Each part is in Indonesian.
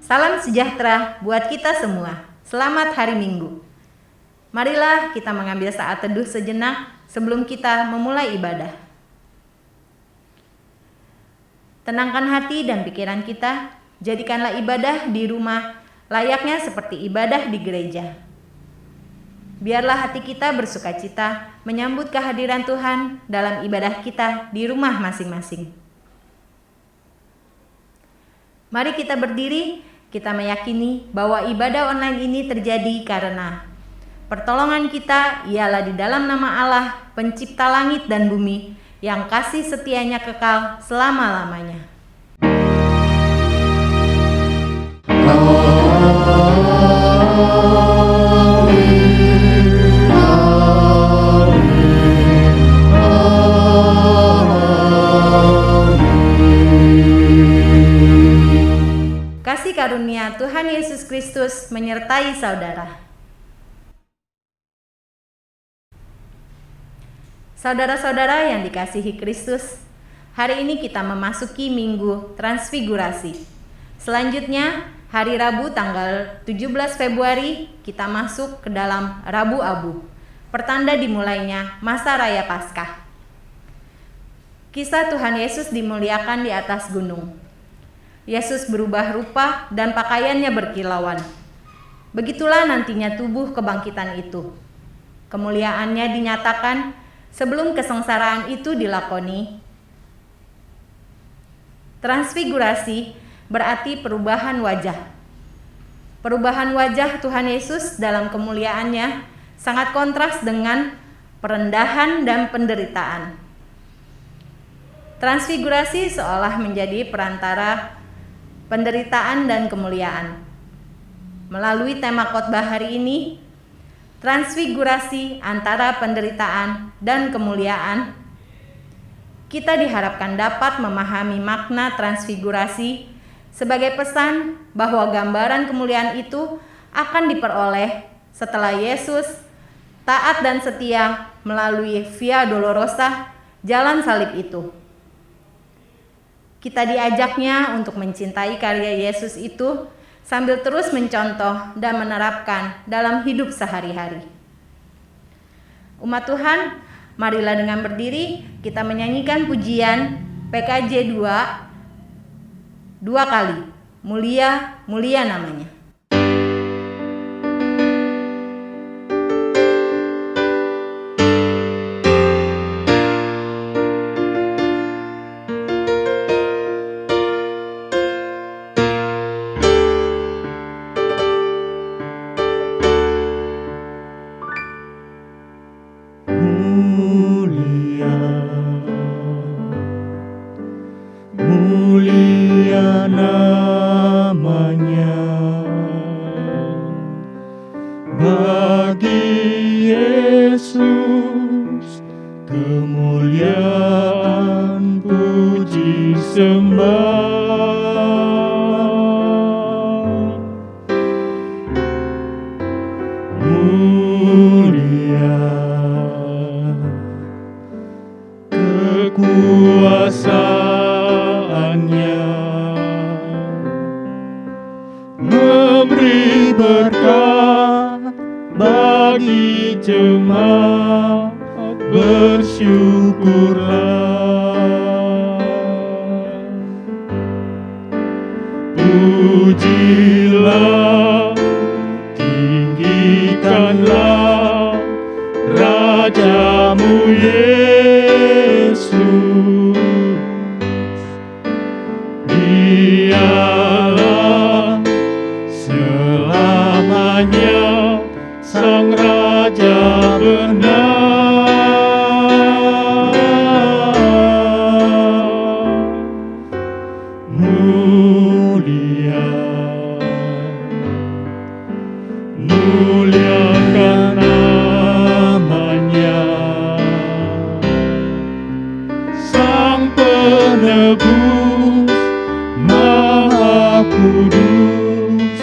Salam sejahtera buat kita semua. Selamat hari Minggu. Marilah kita mengambil saat teduh sejenak sebelum kita memulai ibadah. Tenangkan hati dan pikiran kita, jadikanlah ibadah di rumah layaknya seperti ibadah di gereja. Biarlah hati kita bersukacita menyambut kehadiran Tuhan dalam ibadah kita di rumah masing-masing. Mari kita berdiri, kita meyakini bahwa ibadah online ini terjadi karena pertolongan kita ialah di dalam nama Allah, pencipta langit dan bumi, yang kasih setianya kekal selama-lamanya. Kasih karunia Tuhan Yesus Kristus menyertai saudara. Saudara-saudara yang dikasihi Kristus, hari ini kita memasuki Minggu Transfigurasi. Selanjutnya, hari Rabu tanggal 17 Februari, kita masuk ke dalam Rabu Abu, pertanda dimulainya masa Raya Paskah. Kisah Tuhan Yesus dimuliakan di atas gunung. Yesus berubah rupa dan pakaiannya berkilauan. Begitulah nantinya tubuh kebangkitan itu. Kemuliaannya dinyatakan sebelum kesengsaraan itu dilakoni. Transfigurasi berarti perubahan wajah. Perubahan wajah Tuhan Yesus dalam kemuliaannya sangat kontras dengan perendahan dan penderitaan. Transfigurasi seolah menjadi perantara penderitaan dan kemuliaan. Melalui tema khotbah hari ini, transfigurasi antara penderitaan dan kemuliaan, kita diharapkan dapat memahami makna transfigurasi sebagai pesan bahwa gambaran kemuliaan itu akan diperoleh setelah Yesus taat dan setia melalui Via Dolorosa, jalan salib itu. Kita diajaknya untuk mencintai karya Yesus itu sambil terus mencontoh dan menerapkan dalam hidup sehari-hari. Umat Tuhan, marilah dengan berdiri kita menyanyikan pujian PKJ 2 kali. Mulia, mulia namanya. Mulia namanya, bagi Yesus kemuliaan puji sembah. Mulia kekuasaannya, memberi berkat bagi jemaat, bersyukurlah. Pujilah, tinggikanlah Rajamu Yesus. Dialah selamanya Sang Raja benar. Mulia, muliakan namanya, Sang Penebus, Maha Kudus,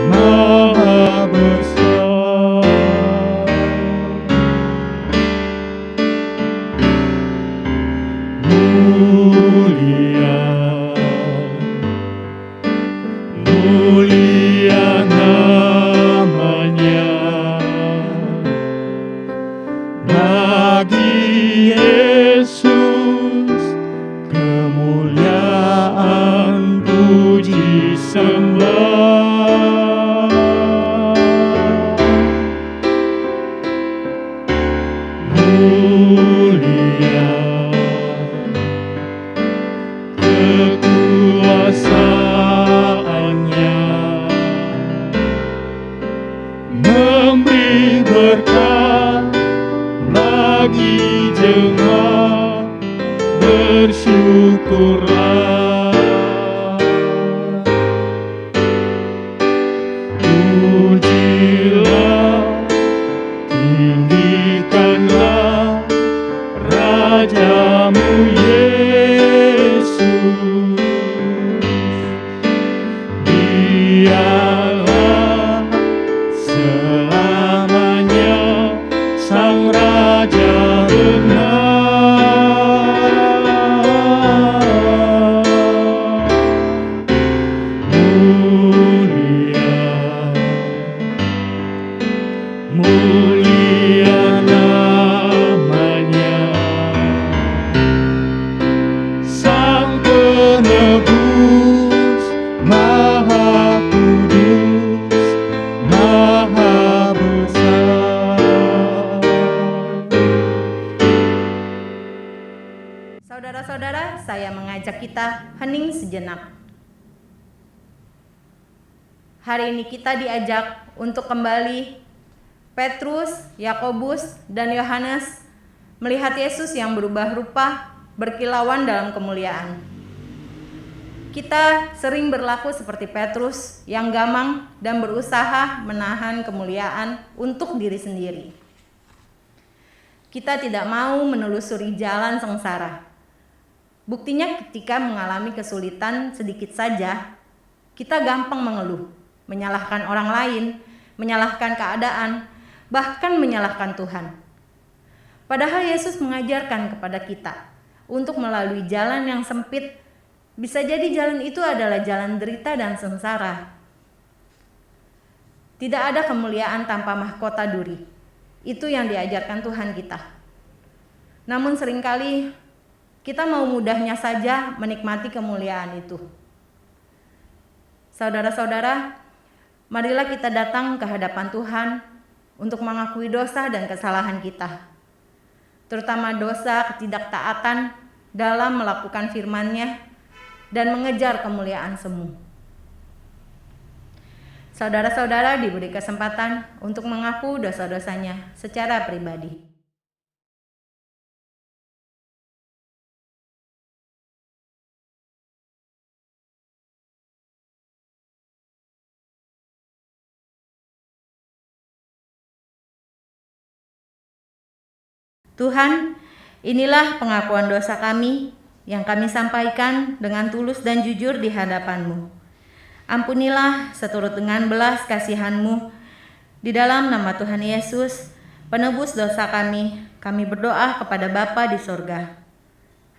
Maha Besar. Mulia, mulia berkat bagi jemaat, bersyukurlah. Pujilah, tinggikanlah Rajamu Yesus. Dialah selamanya Sang Raja benar. Mulia namanya, Sang Penebus, Maha Kudus, Maha Besar. Saudara-saudara, saya mengajak kita hening sejenak. Hari ini kita diajak untuk kembali Petrus, Yakobus, dan Yohanes melihat Yesus yang berubah rupa, berkilauan dalam kemuliaan. Kita sering berlaku seperti Petrus yang gamang dan berusaha menahan kemuliaan untuk diri sendiri. Kita tidak mau menelusuri jalan sengsara. Buktinya ketika mengalami kesulitan sedikit saja, kita gampang mengeluh, menyalahkan orang lain, menyalahkan keadaan, bahkan menyalahkan Tuhan. Padahal Yesus mengajarkan kepada kita untuk melalui jalan yang sempit. Bisa jadi jalan itu adalah jalan derita dan sengsara. Tidak ada kemuliaan tanpa mahkota duri. Itu yang diajarkan Tuhan kita. Namun seringkali kita mau mudahnya saja menikmati kemuliaan itu. Saudara-saudara, marilah kita datang ke hadapan Tuhan untuk mengakui dosa dan kesalahan kita, terutama dosa ketidaktaatan dalam melakukan firman-Nya dan mengejar kemuliaan semu. Saudara-saudara diberi kesempatan untuk mengaku dosa-dosanya secara pribadi. Tuhan, inilah pengakuan dosa kami yang kami sampaikan dengan tulus dan jujur di hadapan-Mu. Ampunilah seturut dengan belas kasihan-Mu. Di dalam nama Tuhan Yesus, penebus dosa kami berdoa kepada Bapa di sorga.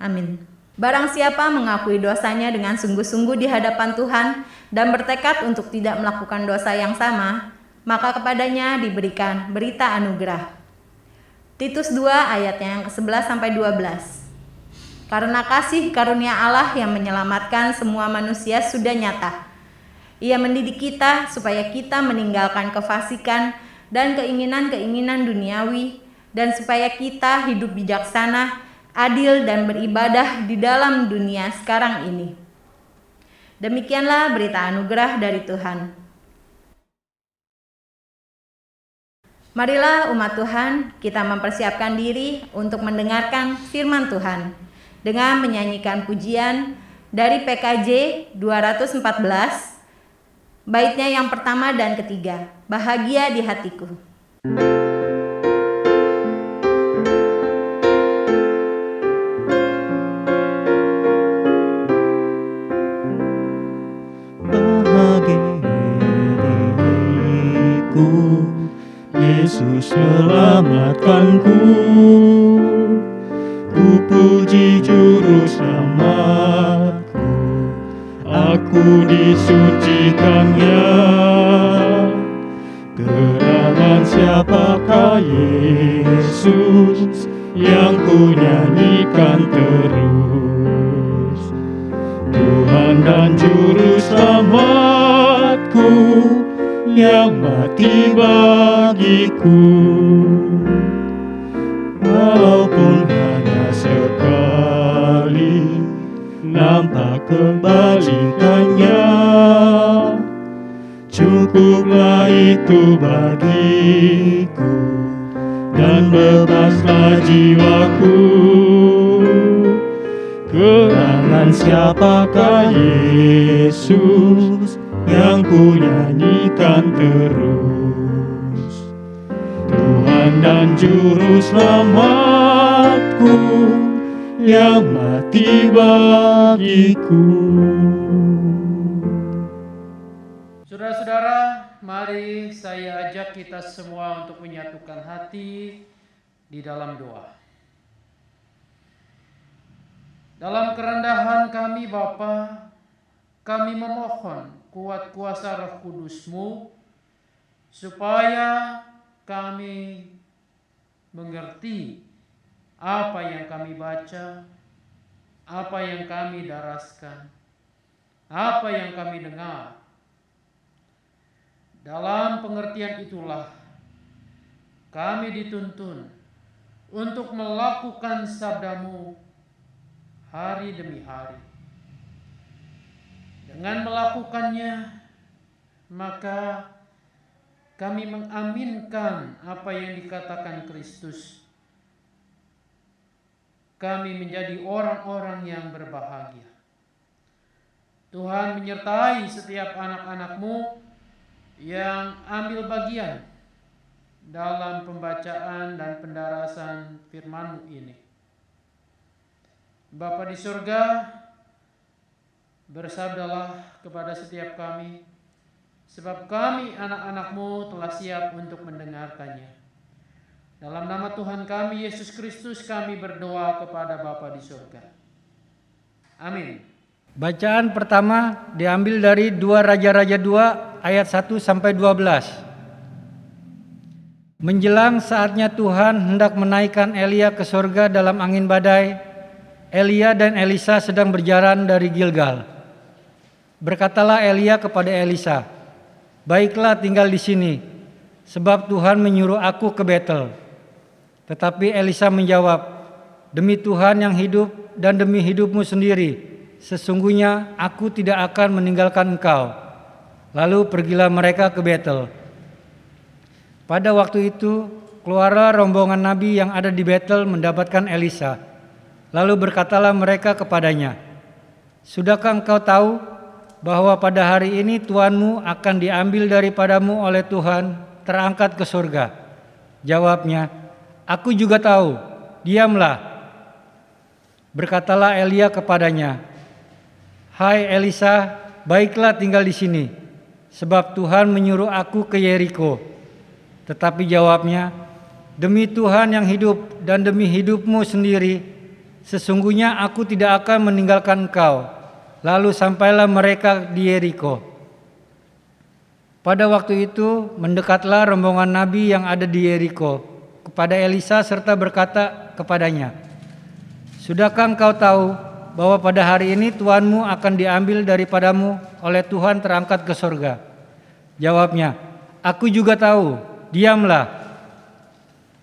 Amin. Barang siapa mengakui dosanya dengan sungguh-sungguh di hadapan Tuhan dan bertekad untuk tidak melakukan dosa yang sama, maka kepadanya diberikan berita anugerah. Titus 2 ayatnya yang ke-11 sampai 12. Karena kasih karunia Allah yang menyelamatkan semua manusia sudah nyata. Ia mendidik kita supaya kita meninggalkan kefasikan dan keinginan-keinginan duniawi, dan supaya kita hidup bijaksana, adil, dan beribadah di dalam dunia sekarang ini. Demikianlah berita anugerah dari Tuhan. Marilah umat Tuhan, kita mempersiapkan diri untuk mendengarkan firman Tuhan dengan menyanyikan pujian dari PKJ 214, baitnya yang pertama dan ketiga, Bahagia di Hatiku. Yesus selamatkanku, ku puji juru selamatku, aku disucikannya. Gerangan siapakah Yesus yang ku nyanyikan terus? Tuhan dan juru selamatku yang mati bagiku, walaupun hanya sekali nampak kebalikannya, cukup Cukuplah itu bagiku, dan bebaslah jiwaku. Kenangan siapakah Yesus yang ku nyanyikan terus? Tuhan dan Juru Selamatku yang mati bagiku. Saudara-saudara, mari saya ajak kita semua untuk menyatukan hati di dalam doa. Dalam kerendahan kami Bapa, kami memohon kuat kuasa Roh Kudus-Mu supaya kami mengerti apa yang kami baca, apa yang kami daraskan, apa yang kami dengar. Dalam pengertian itulah kami dituntun untuk melakukan sabda-Mu hari demi hari. Dengan melakukannya, maka kami mengaminkan apa yang dikatakan Kristus. Kami menjadi orang-orang yang berbahagia. Tuhan menyertai setiap anak-anak-Mu yang ambil bagian dalam pembacaan dan pendarasan firman-Mu ini. Bapa di surga, bersabdalah kepada setiap kami, sebab kami anak-anak-Mu telah siap untuk mendengarkannya. Dalam nama Tuhan kami Yesus Kristus kami berdoa kepada Bapa di surga. Amin. Bacaan pertama diambil dari 2 Raja-Raja 2 ayat 1 sampai 12. Menjelang saatnya Tuhan hendak menaikkan Elia ke surga dalam angin badai, Elia dan Elisa sedang berjalan dari Gilgal. Berkatalah Elia kepada Elisa, "Baiklah tinggal di sini, sebab Tuhan menyuruh aku ke Betel." Tetapi Elisa menjawab, "Demi Tuhan yang hidup dan demi hidupmu sendiri, sesungguhnya aku tidak akan meninggalkan engkau." Lalu pergilah mereka ke Betel. Pada waktu itu keluarlah rombongan nabi yang ada di Betel mendapatkan Elisa. Lalu berkatalah mereka kepadanya, "Sudahkah engkau tahu bahwa pada hari ini tuanmu akan diambil daripadamu oleh Tuhan, terangkat ke surga?" Jawabnya, "Aku juga tahu, diamlah." Berkatalah Elia kepadanya, "Hai Elisa, baiklah tinggal di sini, sebab Tuhan menyuruh aku ke Yeriko." Tetapi jawabnya, "Demi Tuhan yang hidup dan demi hidupmu sendiri, sesungguhnya aku tidak akan meninggalkan engkau." Lalu sampailah mereka di Yeriko. Pada waktu itu mendekatlah rombongan nabi yang ada di Yeriko kepada Elisa serta berkata kepadanya, "Sudahkah engkau tahu bahwa pada hari ini tuanmu akan diambil daripadamu oleh Tuhan terangkat ke surga?" Jawabnya, "Aku juga tahu, diamlah."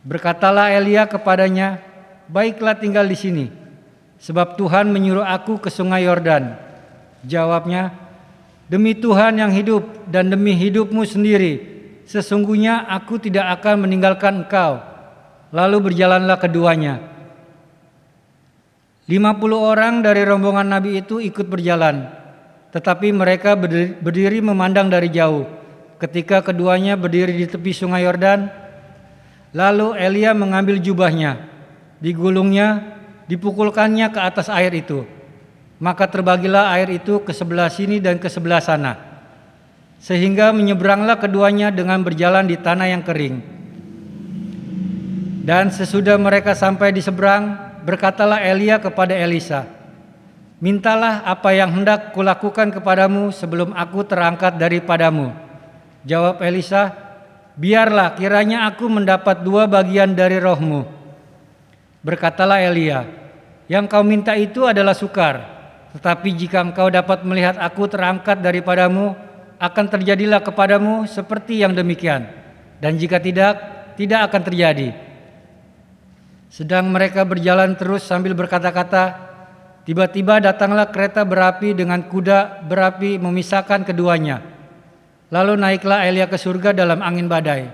Berkatalah Elia kepadanya, "Baiklah tinggal di sini, sebab Tuhan menyuruh aku ke sungai Yordan." Jawabnya, "Demi Tuhan yang hidup dan demi hidupmu sendiri, sesungguhnya aku tidak akan meninggalkan engkau." Lalu berjalanlah keduanya. 50 orang dari rombongan nabi itu ikut berjalan, tetapi mereka berdiri memandang dari jauh ketika keduanya berdiri di tepi sungai Yordan. Lalu Elia mengambil jubahnya, digulungnya, dipukulkannya ke atas air itu. Maka terbagilah air itu ke sebelah sini dan ke sebelah sana, sehingga menyeberanglah keduanya dengan berjalan di tanah yang kering. Dan sesudah mereka sampai di seberang, berkatalah Elia kepada Elisa, "Mintalah apa yang hendak kulakukan kepadamu sebelum aku terangkat daripadamu." Jawab Elisa, "Biarlah kiranya aku mendapat 2 bagian dari rohmu." Berkatalah Elia, "Yang kau minta itu adalah sukar, tetapi jika engkau dapat melihat aku terangkat daripadamu, akan terjadilah kepadamu seperti yang demikian. Dan jika tidak, tidak akan terjadi." Sedang mereka berjalan terus sambil berkata-kata, tiba-tiba datanglah kereta berapi dengan kuda berapi memisahkan keduanya. Lalu naiklah Elia ke surga dalam angin badai.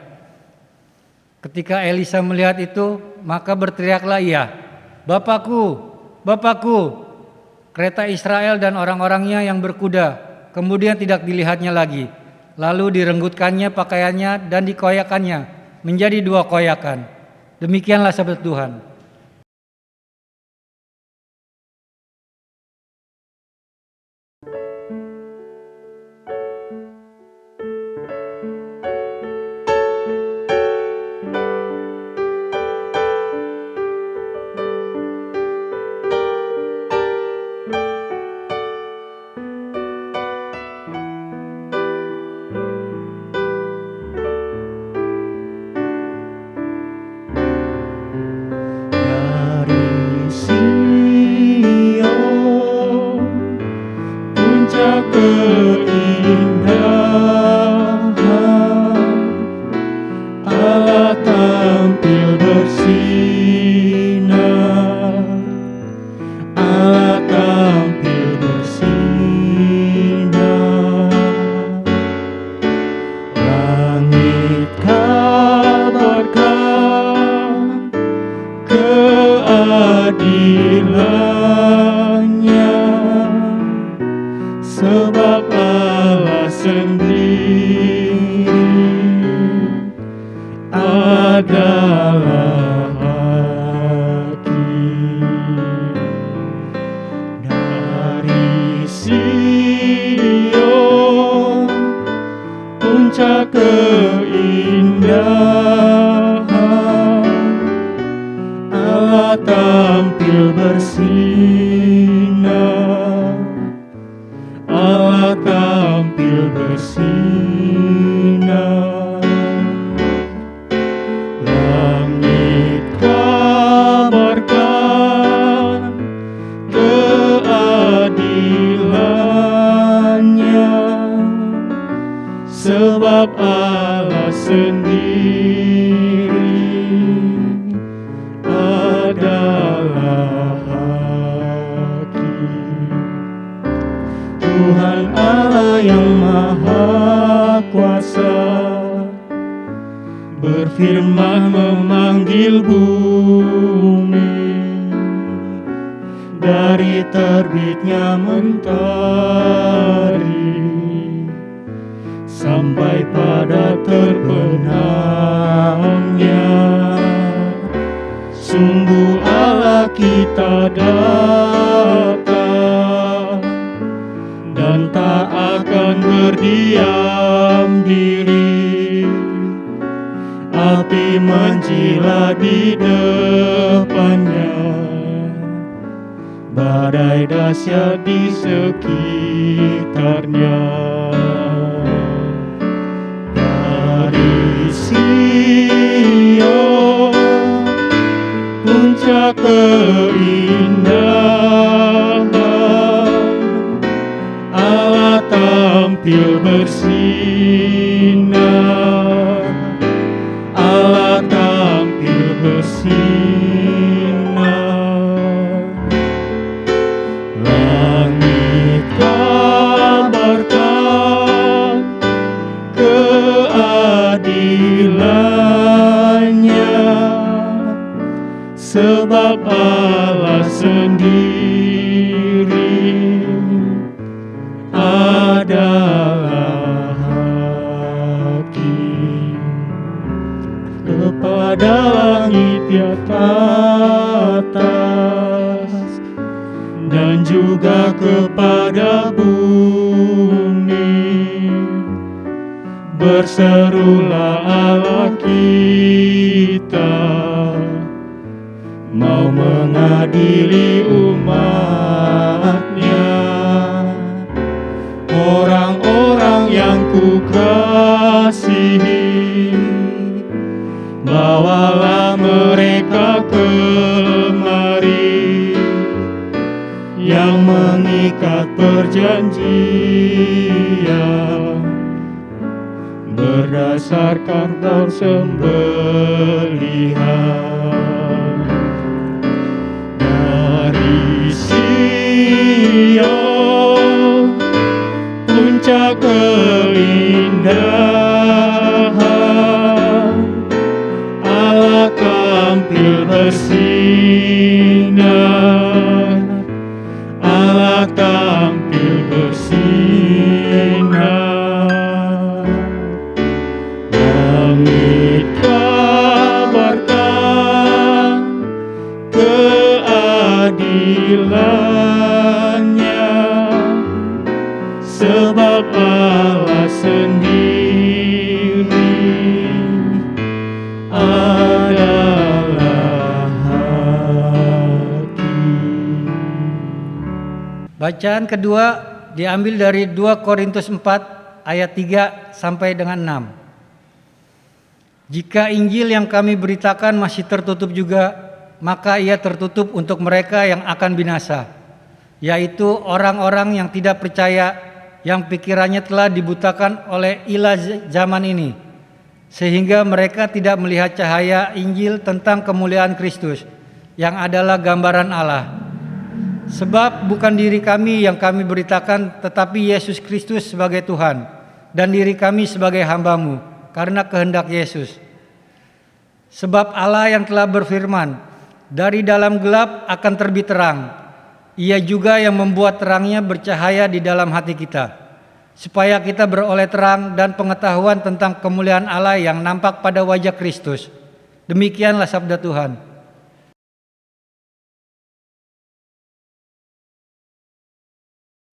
Ketika Elisa melihat itu, maka berteriaklah ia, "Bapakku, Bapakku!" Kereta Israel dan orang-orangnya yang berkuda, kemudian tidak dilihatnya lagi. Lalu direnggutkannya pakaiannya dan dikoyakannya menjadi 2 koyakan. Demikianlah sabda Tuhan. Dari Sion, puncak keindahan, Allah tampil bersinar, Allah tampil bersinar. Langit kabarkan keadilannya, sebab Allah sendiri adalah hakim. Dari Sion, puncak keindahan, Allah tampil bersinar, Allah tampil bersinar. Langit kabarkan keadilannya, sebab Allah sendiri adalah hakim. Tuhan Allah yang Maha Kuasa berfirman memanggil bumi, dari terbitnya mentari sampai pada terbenamnya. Sungguh Allah kita datang dan tak akan berdiam diri. Api menjilat di depannya, badai dahsyat di sekitarnya. Dari Sion, puncak keindahan, Allah tampil bersinar, Allah tampil bersinar. Langit kabarkan keadilannya, sebab Allah sendiri adalah hakim. Kepada langit di atas dan juga kepada bumi, berserulah Allah kita, mau mengadili umatnya. Orang-orang yang kukasihi, bawalah mereka kemari, yang mengikat perjanjian berdasarkan persembelihan. Dari Sion, puncak keindahan, Allah tampil bersinar, Allah tampil bersinar. Langit kabarkan keadilannya, sebab Allah sendiri adalah hakim. Bacaan kedua diambil dari 2 Korintus 4 ayat 3 sampai dengan 6. Jika Injil yang kami beritakan masih tertutup juga, maka ia tertutup untuk mereka yang akan binasa, yaitu orang-orang yang tidak percaya, yang pikirannya telah dibutakan oleh ilah zaman ini, sehingga mereka tidak melihat cahaya Injil tentang kemuliaan Kristus, yang adalah gambaran Allah. Sebab bukan diri kami yang kami beritakan, tetapi Yesus Kristus sebagai Tuhan, dan diri kami sebagai hamba-Mu, karena kehendak Yesus. Sebab Allah yang telah berfirman, dari dalam gelap akan terbit terang, Ia juga yang membuat terangnya bercahaya di dalam hati kita, supaya kita beroleh terang dan pengetahuan tentang kemuliaan Allah yang nampak pada wajah Kristus. Demikianlah sabda Tuhan.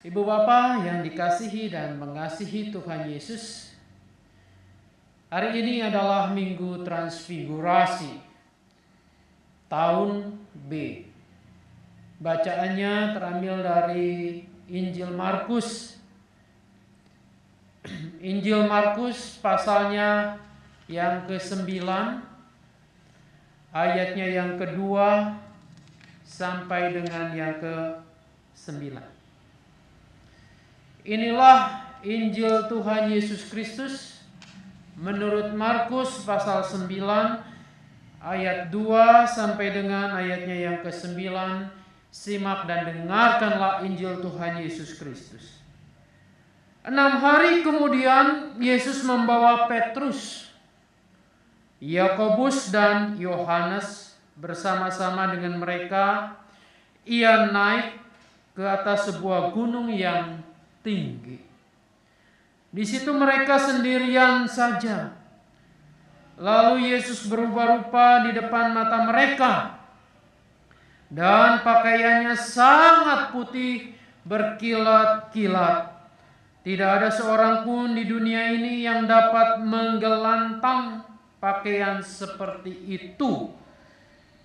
Ibu Bapa yang dikasihi dan mengasihi Tuhan Yesus, hari ini adalah Minggu Transfigurasi tahun B. Bacaannya terambil dari Injil Markus. Injil Markus pasalnya yang ke-9, ayatnya yang kedua sampai dengan yang ke-9. Inilah Injil Tuhan Yesus Kristus menurut Markus pasal 9 ayat 2 sampai dengan ayatnya yang ke-9. Simak dan dengarkanlah Injil Tuhan Yesus Kristus. 6 hari kemudian Yesus membawa Petrus, Yakobus dan Yohanes bersama-sama dengan mereka. Ia naik ke atas sebuah gunung yang tinggi. Di situ mereka sendirian saja. Lalu Yesus berubah rupa di depan mata mereka, dan pakaiannya sangat putih berkilat-kilat. Tidak ada seorang pun di dunia ini yang dapat menggelantang pakaian seperti itu.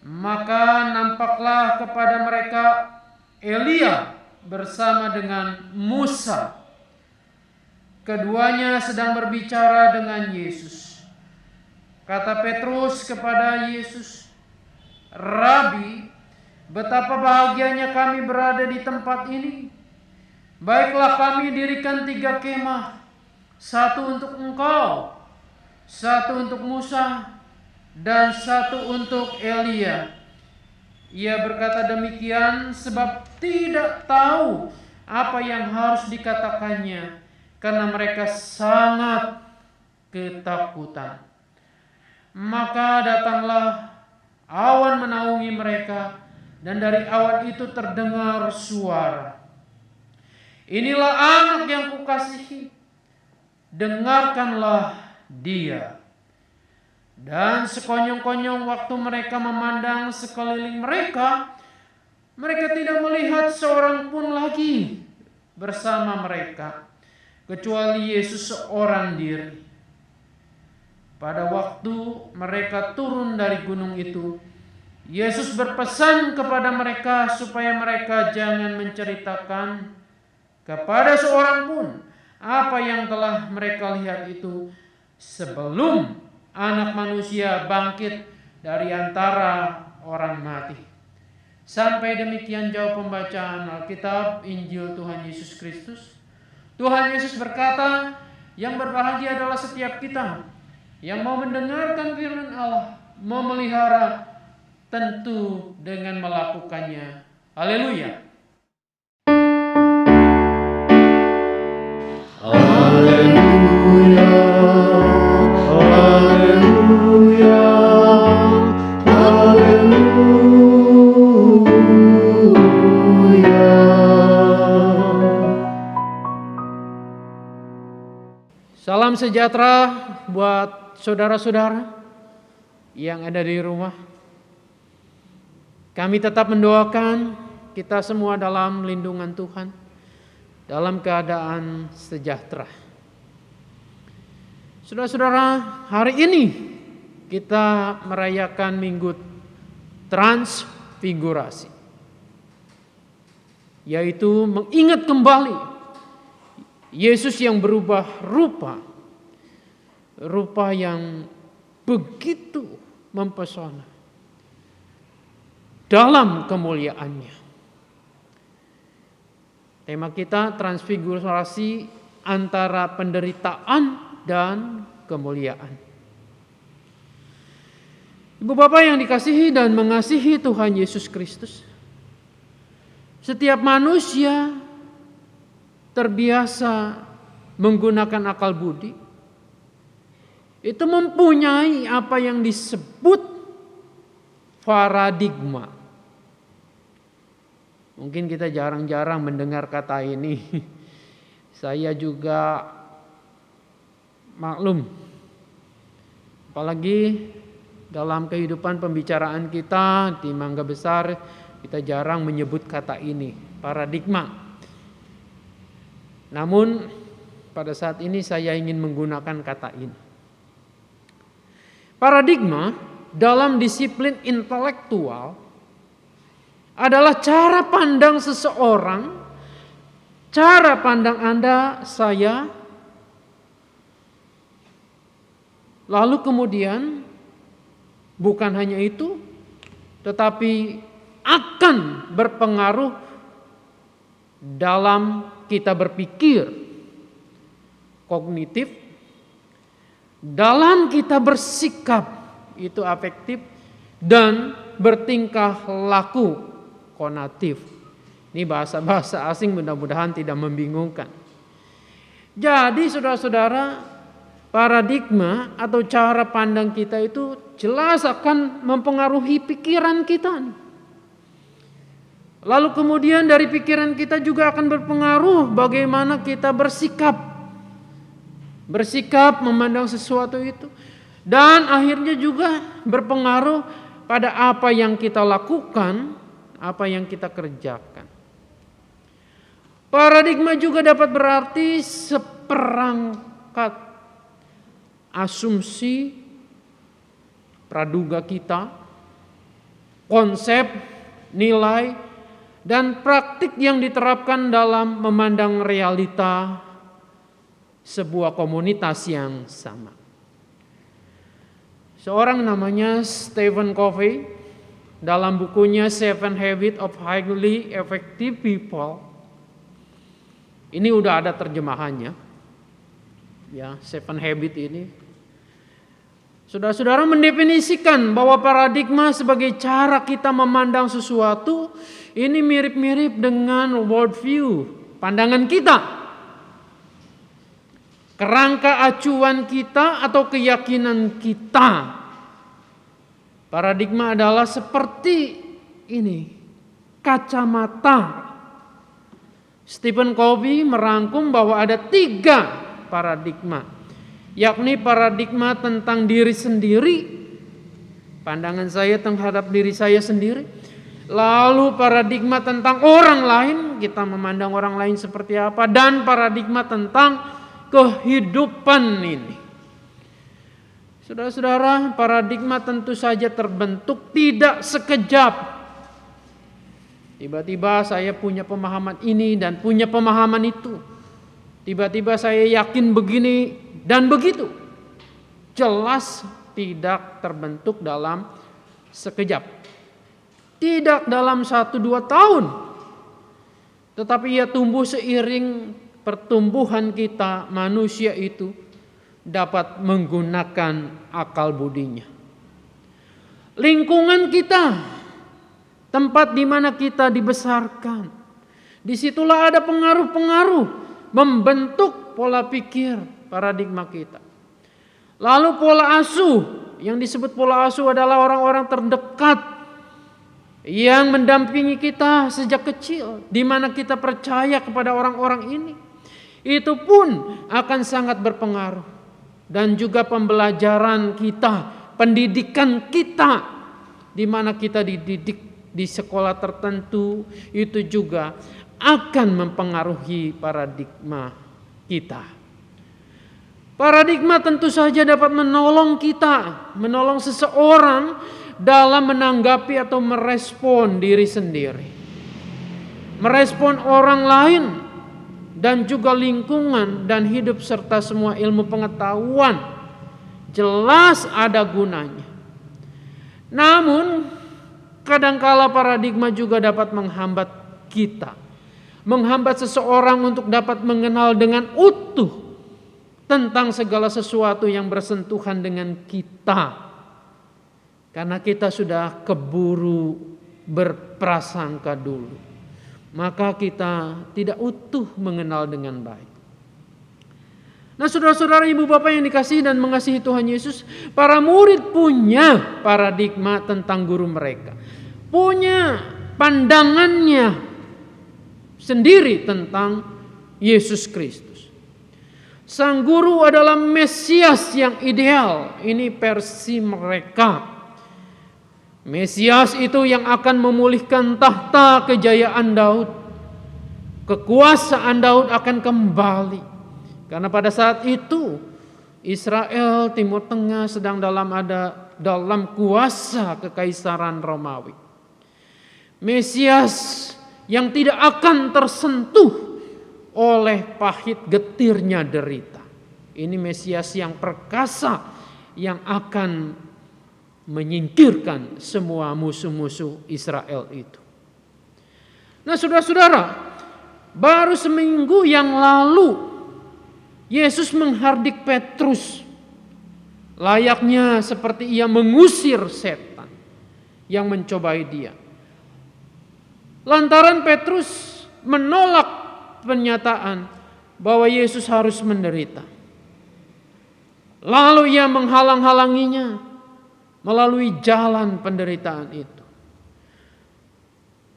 Maka nampaklah kepada mereka Elia bersama dengan Musa. Keduanya sedang berbicara dengan Yesus. Kata Petrus kepada Yesus, "Rabi, betapa bahagianya kami berada di tempat ini. Baiklah, kami dirikan 3 kemah, 1 untuk engkau, 1 untuk Musa, dan 1 untuk Elia." Ia berkata demikian sebab tidak tahu apa yang harus dikatakannya, karena mereka sangat ketakutan. Maka datanglah awan menaungi mereka, dan dari awan itu terdengar suara, "Inilah anak yang kukasihi, dengarkanlah dia." Dan sekonyong-konyong waktu mereka memandang sekeliling mereka, mereka tidak melihat seorang pun lagi bersama mereka, kecuali Yesus seorang diri. Pada waktu mereka turun dari gunung itu, Yesus berpesan kepada mereka supaya mereka jangan menceritakan kepada seorang pun apa yang telah mereka lihat itu sebelum Anak Manusia bangkit dari antara orang mati. Sampai demikian jauh pembacaan Alkitab Injil Tuhan Yesus Kristus. Tuhan Yesus berkata, yang berbahagia adalah setiap kita yang mau mendengarkan firman Allah, memelihara, tentu dengan melakukannya. Haleluya. Haleluya, haleluya, haleluya. Salam sejahtera buat saudara-saudara yang ada di rumah. Kami tetap mendoakan kita semua dalam lindungan Tuhan, dalam keadaan sejahtera. Saudara-saudara, hari ini kita merayakan Minggu Transfigurasi, yaitu mengingat kembali Yesus yang berubah rupa yang begitu mempesona dalam kemuliaannya. Tema kita transfigurasi antara penderitaan dan kemuliaan. Ibu Bapak yang dikasihi dan mengasihi Tuhan Yesus Kristus, setiap manusia terbiasa menggunakan akal budi, itu mempunyai apa yang disebut paradigma. Mungkin kita jarang-jarang mendengar kata ini. Saya juga maklum, apalagi dalam kehidupan pembicaraan kita di Mangga Besar, kita jarang menyebut kata ini, paradigma. Namun pada saat ini saya ingin menggunakan kata ini. Paradigma dalam disiplin intelektual adalah cara pandang seseorang, cara pandang Anda, saya. Lalu kemudian bukan hanya itu, tetapi akan berpengaruh dalam kita berpikir kognitif, dalam kita bersikap itu afektif, dan bertingkah laku konatif. Ini bahasa-bahasa asing, mudah-mudahan tidak membingungkan. Jadi saudara-saudara, paradigma atau cara pandang kita itu jelas akan mempengaruhi pikiran kita. Lalu kemudian dari pikiran kita juga akan berpengaruh bagaimana kita bersikap memandang sesuatu itu. Dan akhirnya juga berpengaruh pada apa yang kita lakukan, apa yang kita kerjakan. Paradigma juga dapat berarti seperangkat asumsi, praduga kita, konsep, nilai, dan praktik yang diterapkan dalam memandang realita sebuah komunitas yang sama. Seorang namanya Stephen Covey dalam bukunya Seven Habits of Highly Effective People, ini udah ada terjemahannya, ya, Seven Habits ini. Saudara-saudara mendefinisikan bahwa paradigma sebagai cara kita memandang sesuatu ini mirip-mirip dengan worldview, pandangan kita, kerangka acuan kita atau keyakinan kita. Paradigma adalah seperti ini, kacamata. Stephen Covey merangkum bahwa ada 3 paradigma, yakni paradigma tentang diri sendiri, pandangan saya terhadap diri saya sendiri. Lalu paradigma tentang orang lain, kita memandang orang lain seperti apa, dan paradigma tentang kehidupan ini. Saudara-saudara, paradigma tentu saja terbentuk tidak sekejap. Tiba-tiba saya punya pemahaman ini dan punya pemahaman itu. Tiba-tiba saya yakin begini dan begitu. Jelas tidak terbentuk dalam sekejap. Tidak dalam 1-2 tahun. Tetapi ia tumbuh seiring pertumbuhan kita, manusia itu dapat menggunakan akal budinya. Lingkungan kita, tempat di mana kita dibesarkan, disitulah ada pengaruh-pengaruh membentuk pola pikir, paradigma kita. Lalu pola asuh, yang disebut pola asuh adalah orang-orang terdekat yang mendampingi kita sejak kecil, di mana kita percaya kepada orang-orang ini. Itu pun akan sangat berpengaruh. Dan juga pembelajaran kita, pendidikan kita, di mana kita dididik di sekolah tertentu, itu juga akan mempengaruhi paradigma kita. Paradigma tentu saja dapat menolong kita, menolong seseorang dalam menanggapi atau merespon diri sendiri, merespon orang lain, dan juga lingkungan dan hidup serta semua ilmu pengetahuan. Jelas ada gunanya. Namun kadangkala paradigma juga dapat menghambat kita, menghambat seseorang untuk dapat mengenal dengan utuh tentang segala sesuatu yang bersentuhan dengan kita. Karena kita sudah keburu berprasangka dulu, maka kita tidak utuh mengenal dengan baik. Nah, saudara-saudara, ibu bapak yang dikasihi dan mengasihi Tuhan Yesus, para murid punya paradigma tentang guru mereka, punya pandangannya sendiri tentang Yesus Kristus. Sang guru adalah Mesias yang ideal. Ini versi mereka. Mesias itu yang akan memulihkan tahta kejayaan Daud. Kekuasaan Daud akan kembali. Karena pada saat itu Israel Timur Tengah sedang dalam kuasa kekaisaran Romawi. Mesias yang tidak akan tersentuh oleh pahit getirnya derita. Ini Mesias yang perkasa yang akan menyingkirkan semua musuh-musuh Israel itu. Nah, saudara-saudara, baru seminggu yang lalu Yesus menghardik Petrus, layaknya seperti ia mengusir setan yang mencobai dia. Lantaran Petrus menolak pernyataan bahwa Yesus harus menderita. Lalu ia menghalang-halanginya melalui jalan penderitaan itu.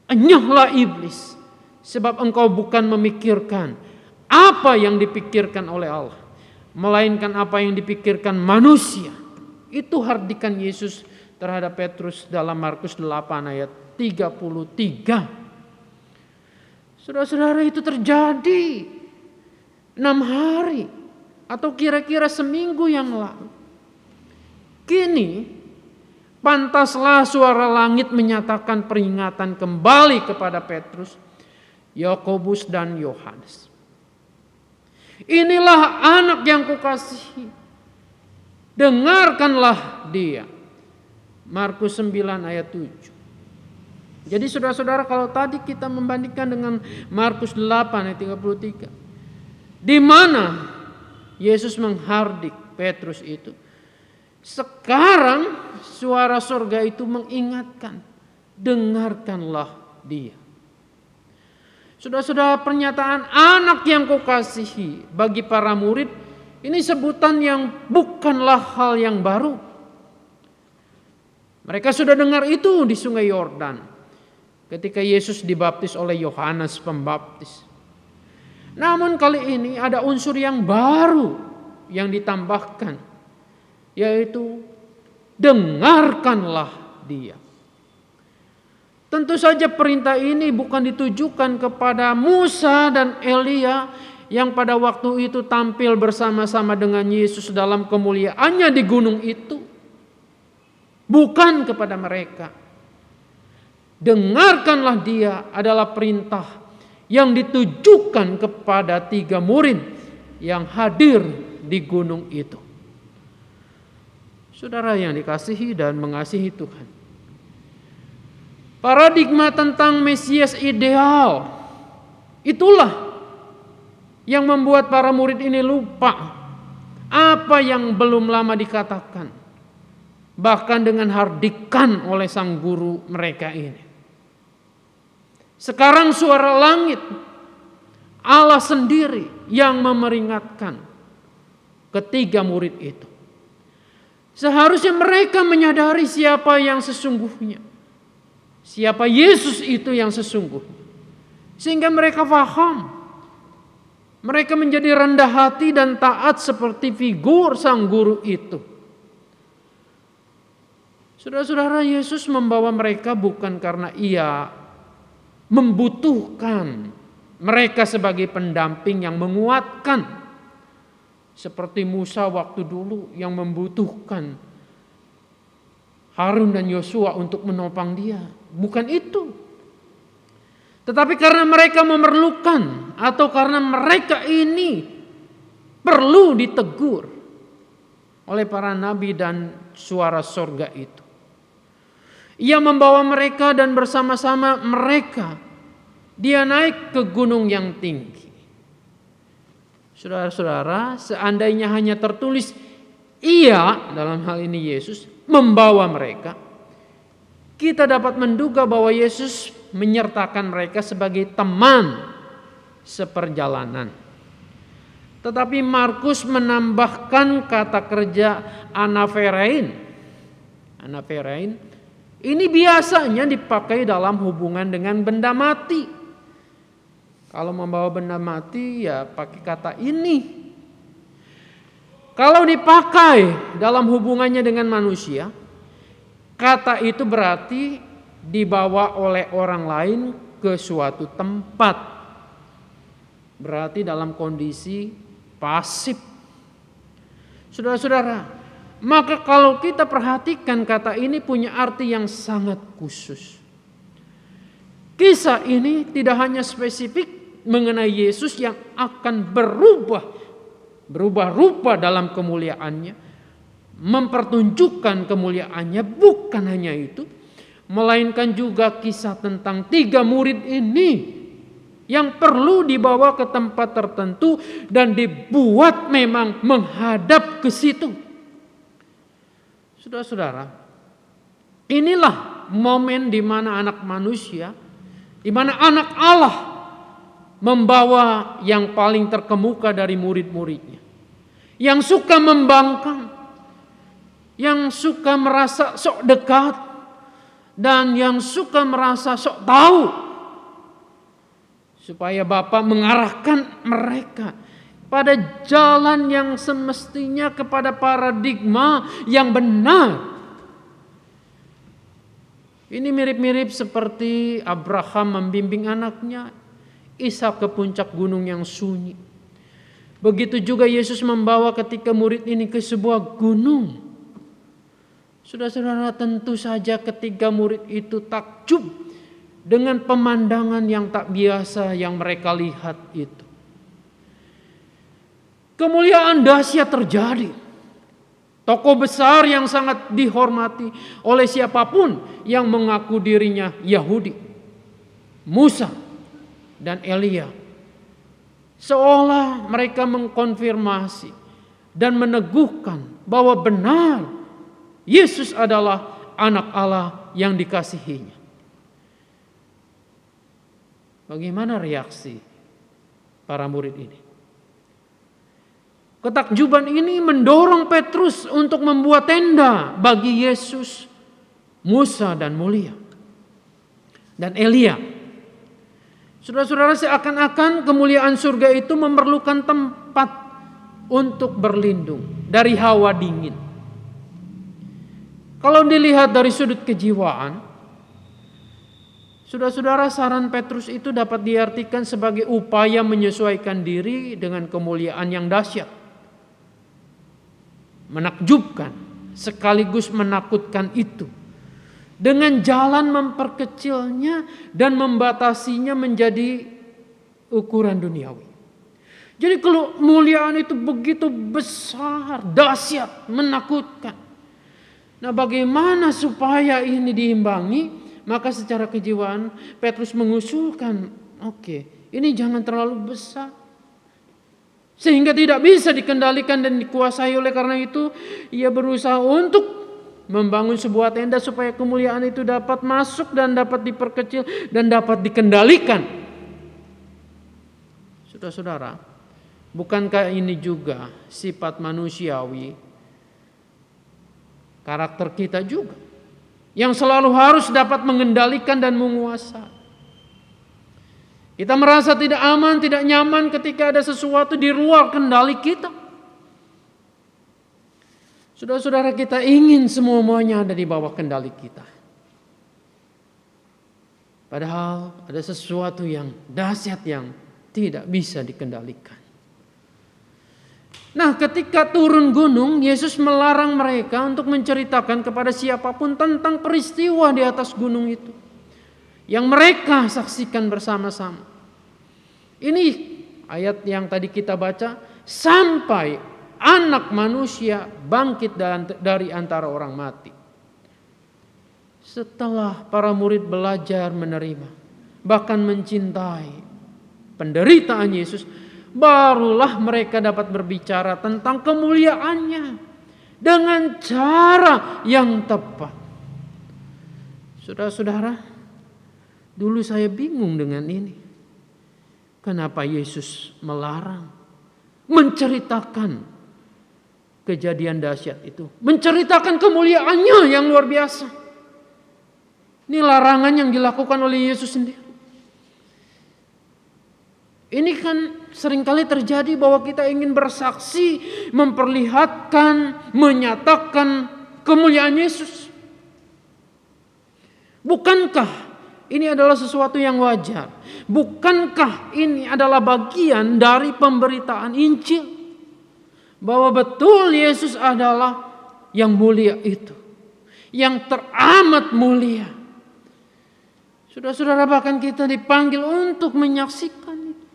Enyahlah iblis, sebab engkau bukan memikirkan apa yang dipikirkan oleh Allah, melainkan apa yang dipikirkan manusia. Itu hardikan Yesus terhadap Petrus dalam Markus 8 ayat 33. Saudara-saudara, itu terjadi 6 hari atau kira-kira seminggu yang lalu. Kini pantaslah suara langit menyatakan peringatan kembali kepada Petrus, Yakobus dan Yohanes. Inilah anak yang kukasihi, dengarkanlah dia. Markus 9 ayat 7. Jadi saudara-saudara, kalau tadi kita membandingkan dengan Markus 8 ayat 33, di mana Yesus menghardik Petrus itu, sekarang suara surga itu mengingatkan, dengarkanlah dia. Saudara-saudara, pernyataan anak yang kukasihi bagi para murid ini sebutan yang bukanlah hal yang baru. Mereka sudah dengar itu di Sungai Yordan ketika Yesus dibaptis oleh Yohanes Pembaptis. Namun kali ini ada unsur yang baru yang ditambahkan, yaitu dengarkanlah dia. Tentu saja perintah ini bukan ditujukan kepada Musa dan Elia yang pada waktu itu tampil bersama-sama dengan Yesus dalam kemuliaannya di gunung itu. Bukan kepada mereka. Dengarkanlah dia adalah perintah yang ditujukan kepada 3 murid yang hadir di gunung itu. Saudara yang dikasihi dan mengasihi Tuhan, paradigma tentang Mesias ideal itulah yang membuat para murid ini lupa apa yang belum lama dikatakan, bahkan dengan hardikan oleh sang guru mereka ini. Sekarang suara langit Allah sendiri yang memperingatkan ketiga murid itu. Seharusnya mereka menyadari siapa yang sesungguhnya. Siapa Yesus itu yang sesungguhnya. Sehingga mereka paham. Mereka menjadi rendah hati dan taat seperti figur sang guru itu. Saudara-saudara, Yesus membawa mereka bukan karena ia membutuhkan mereka sebagai pendamping yang menguatkan. Seperti Musa waktu dulu yang membutuhkan Harun dan Yosua untuk menopang dia. Bukan itu. Tetapi karena mereka memerlukan atau karena mereka ini perlu ditegur oleh para nabi dan suara sorga itu. Ia membawa mereka dan bersama-sama mereka dia naik ke gunung yang tinggi. Saudara-saudara, seandainya hanya tertulis ia, dalam hal ini Yesus, membawa mereka, kita dapat menduga bahwa Yesus menyertakan mereka sebagai teman seperjalanan. Tetapi Markus menambahkan kata kerja anapheirein. Anapheirein ini biasanya dipakai dalam hubungan dengan benda mati. Kalau membawa benda mati ya pakai kata ini. Kalau dipakai dalam hubungannya dengan manusia, kata itu berarti dibawa oleh orang lain ke suatu tempat. Berarti dalam kondisi pasif. Saudara-saudara, maka kalau kita perhatikan kata ini punya arti yang sangat khusus. Kisah ini tidak hanya spesifik mengenai Yesus yang akan berubah rupa dalam kemuliaannya, mempertunjukkan kemuliaannya, bukan hanya itu, melainkan juga kisah tentang tiga murid ini yang perlu dibawa ke tempat tertentu dan dibuat memang menghadap ke situ. Saudara-saudara, inilah momen di mana anak manusia, di mana anak Allah membawa yang paling terkemuka dari murid-muridnya, yang suka membangkang, yang suka merasa sok dekat, dan yang suka merasa sok tahu, supaya Bapa mengarahkan mereka pada jalan yang semestinya, kepada paradigma yang benar. Ini mirip-mirip seperti Abraham membimbing anaknya Ishak ke puncak gunung yang sunyi. Begitu juga Yesus membawa ketika murid ini ke sebuah gunung. Saudara-saudara, tentu saja ketiga murid itu takjub dengan pemandangan yang tak biasa yang mereka lihat itu. Kemuliaan dahsyat terjadi. Tokoh besar yang sangat dihormati oleh siapapun yang mengaku dirinya Yahudi, Musa dan Elia, seolah mereka mengkonfirmasi dan meneguhkan bahwa benar Yesus adalah anak Allah yang dikasihinya. Bagaimana reaksi para murid ini? Ketakjuban ini mendorong Petrus untuk membuat tenda bagi Yesus, Musa dan Elia. Saudara-saudara, seakan-akan kemuliaan surga itu memerlukan tempat untuk berlindung dari hawa dingin. Kalau dilihat dari sudut kejiwaan, saudara-saudara, saran Petrus itu dapat diartikan sebagai upaya menyesuaikan diri dengan kemuliaan yang dahsyat, menakjubkan sekaligus menakutkan itu, dengan jalan memperkecilnya dan membatasinya menjadi ukuran duniawi. Jadi kemuliaan itu begitu besar, dahsyat, menakutkan. Nah, bagaimana supaya ini diimbangi? Maka secara kejiwaan Petrus mengusulkan, ini jangan terlalu besar, sehingga tidak bisa dikendalikan dan dikuasai. Oleh karena itu ia berusaha untuk membangun sebuah tenda supaya kemuliaan itu dapat masuk dan dapat diperkecil dan dapat dikendalikan. Saudara-saudara, bukankah ini juga sifat manusiawi, karakter kita juga, yang selalu harus dapat mengendalikan dan menguasai. Kita merasa tidak aman, tidak nyaman ketika ada sesuatu di luar kendali kita. Saudara-saudara, kita ingin semuanya ada di bawah kendali kita. Padahal ada sesuatu yang dahsyat yang tidak bisa dikendalikan. Nah, ketika turun gunung, Yesus melarang mereka untuk menceritakan kepada siapapun tentang peristiwa di atas gunung itu yang mereka saksikan bersama-sama. Ini ayat yang tadi kita baca, sampai Anak Manusia bangkit dari antara orang mati. Setelah para murid belajar menerima, bahkan mencintai penderitaan Yesus, barulah mereka dapat berbicara tentang kemuliaannya dengan cara yang tepat. Saudara-saudara, dulu saya bingung dengan ini. Kenapa Yesus melarang menceritakan kejadian dahsyat itu, menceritakan kemuliaannya yang luar biasa? Ini larangan yang dilakukan oleh Yesus sendiri. Ini kan seringkali terjadi bahwa kita ingin bersaksi, memperlihatkan, menyatakan kemuliaan Yesus. Bukankah ini adalah sesuatu yang wajar? Bukankah ini adalah bagian dari pemberitaan Injil? Bahwa betul Yesus adalah yang mulia itu, yang teramat mulia. Saudara-saudara, bahkan kita dipanggil untuk menyaksikan itu.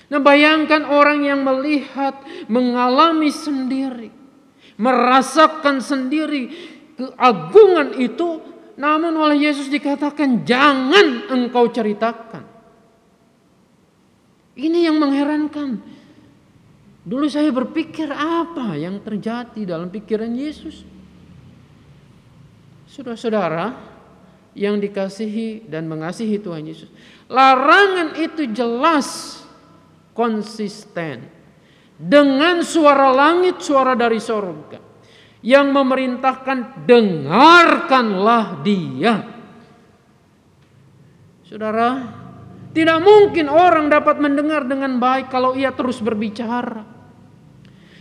Nah, bayangkan orang yang melihat, mengalami sendiri, merasakan sendiri keagungan itu, namun oleh Yesus dikatakan jangan engkau ceritakan. Ini yang mengherankan. Dulu saya berpikir apa yang terjadi dalam pikiran Yesus. Saudara-saudara yang dikasihi dan mengasihi Tuhan Yesus, larangan itu jelas, konsisten dengan suara langit, suara dari sorga yang memerintahkan dengarkanlah dia. Saudara, tidak mungkin orang dapat mendengar dengan baik kalau ia terus berbicara.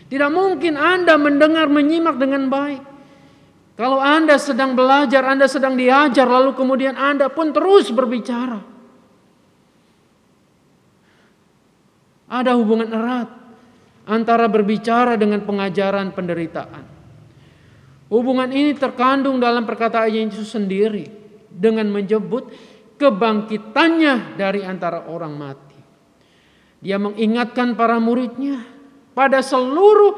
Tidak mungkin Anda mendengar, menyimak dengan baik kalau Anda sedang belajar, Anda sedang diajar, lalu kemudian Anda pun terus berbicara. Ada hubungan erat antara berbicara dengan pengajaran penderitaan. Hubungan ini terkandung dalam perkataan Yesus sendiri dengan menyebut kebangkitannya dari antara orang mati. Dia mengingatkan para muridnya pada seluruh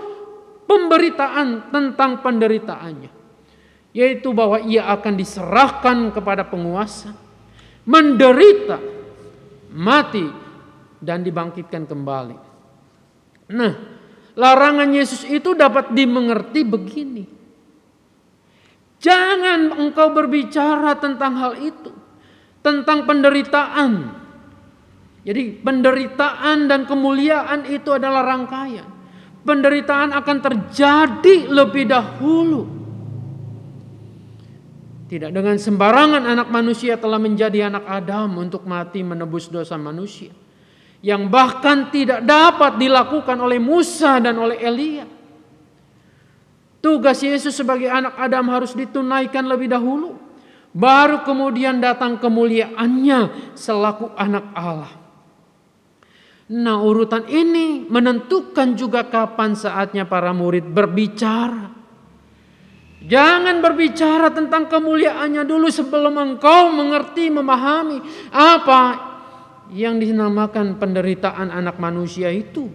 pemberitaan tentang penderitaannya, yaitu bahwa ia akan diserahkan kepada penguasa, menderita, mati, dan dibangkitkan kembali. Nah, larangan Yesus itu dapat dimengerti begini. Jangan engkau berbicara tentang hal itu, tentang penderitaan. Jadi penderitaan dan kemuliaan itu adalah rangkaian. Penderitaan akan terjadi lebih dahulu. Tidak dengan sembarangan anak manusia telah menjadi anak Adam untuk mati menebus dosa manusia, yang bahkan tidak dapat dilakukan oleh Musa dan oleh Elia. Tugas Yesus sebagai anak Adam harus ditunaikan lebih dahulu, baru kemudian datang kemuliaannya selaku anak Allah. Nah, urutan ini menentukan juga kapan saatnya para murid berbicara. Jangan berbicara tentang kemuliaannya dulu sebelum engkau mengerti, memahami apa yang dinamakan penderitaan anak manusia itu.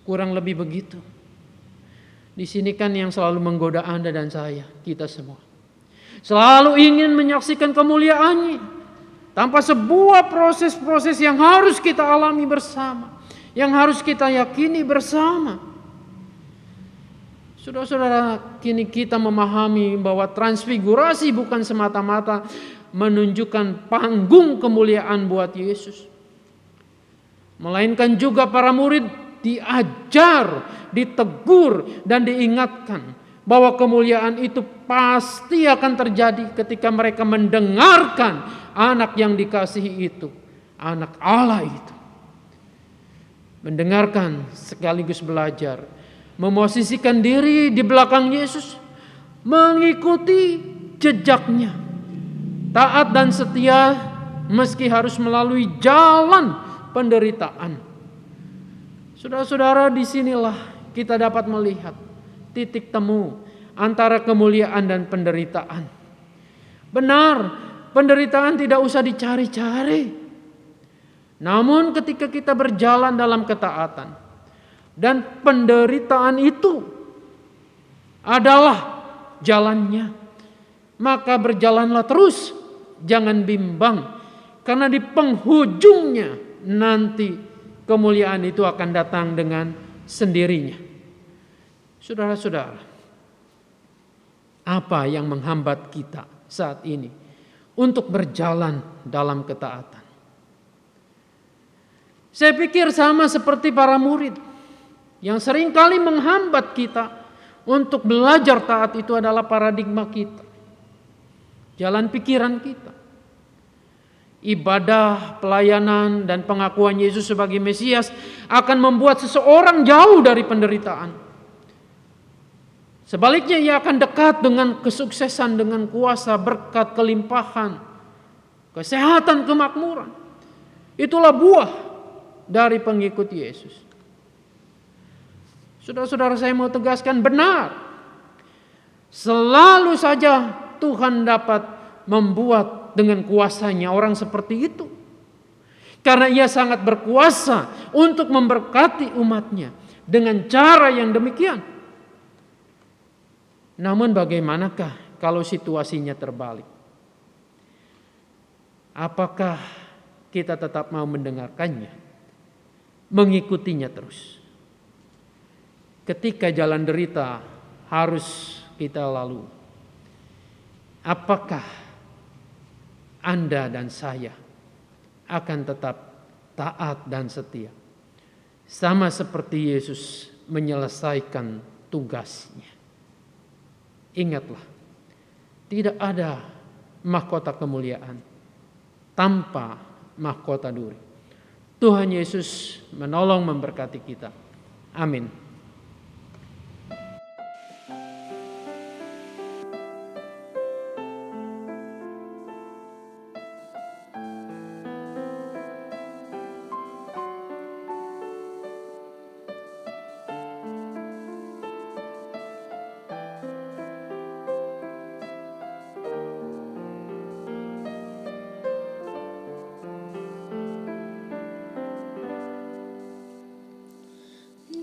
Kurang lebih begitu. Di sini kan yang selalu menggoda Anda dan saya, kita semua. Selalu ingin menyaksikan kemuliaannya tanpa sebuah proses-proses yang harus kita alami bersama, yang harus kita yakini bersama. Saudara-saudara, kini kita memahami bahwa transfigurasi bukan semata-mata menunjukkan panggung kemuliaan buat Yesus. melainkan juga para murid diajar, ditegur, dan diingatkan bahwa kemuliaan itu pasti akan terjadi ketika mereka mendengarkan anak yang dikasihi itu, anak Allah itu. Mendengarkan sekaligus belajar, memosisikan diri di belakang Yesus, mengikuti jejaknya, taat dan setia meski harus melalui jalan penderitaan. Saudara-saudara, disinilah kita dapat melihat titik temu antara kemuliaan dan penderitaan. Benar, penderitaan tidak usah dicari-cari. Namun ketika kita berjalan dalam ketaatan dan penderitaan itu adalah jalannya, maka berjalanlah terus, jangan bimbang, karena di penghujungnya nanti kemuliaan itu akan datang dengan sendirinya. Saudara-saudara, apa yang menghambat kita saat ini untuk berjalan dalam ketaatan? Saya pikir sama seperti para murid yang seringkali menghambat kita untuk belajar taat. Itu adalah paradigma kita, jalan pikiran kita. Ibadah, pelayanan, dan pengakuan Yesus sebagai Mesias akan membuat seseorang jauh dari penderitaan. Sebaliknya ia akan dekat dengan kesuksesan, dengan kuasa, berkat, kelimpahan, kesehatan, kemakmuran. Itulah buah dari pengikut Yesus. Saudara-saudara, saya mau tegaskan, benar, selalu saja Tuhan dapat membuat dengan kuasanya orang seperti itu, karena ia sangat berkuasa untuk memberkati umatnya dengan cara yang demikian. Namun bagaimanakah kalau situasinya terbalik? Apakah kita tetap mau mendengarkannya, mengikutinya terus? Ketika jalan derita harus kita lalui, apakah Anda dan saya akan tetap taat dan setia, sama seperti Yesus menyelesaikan tugasnya? Ingatlah, tidak ada mahkota kemuliaan tanpa mahkota duri. Tuhan Yesus menolong memberkati kita. Amin.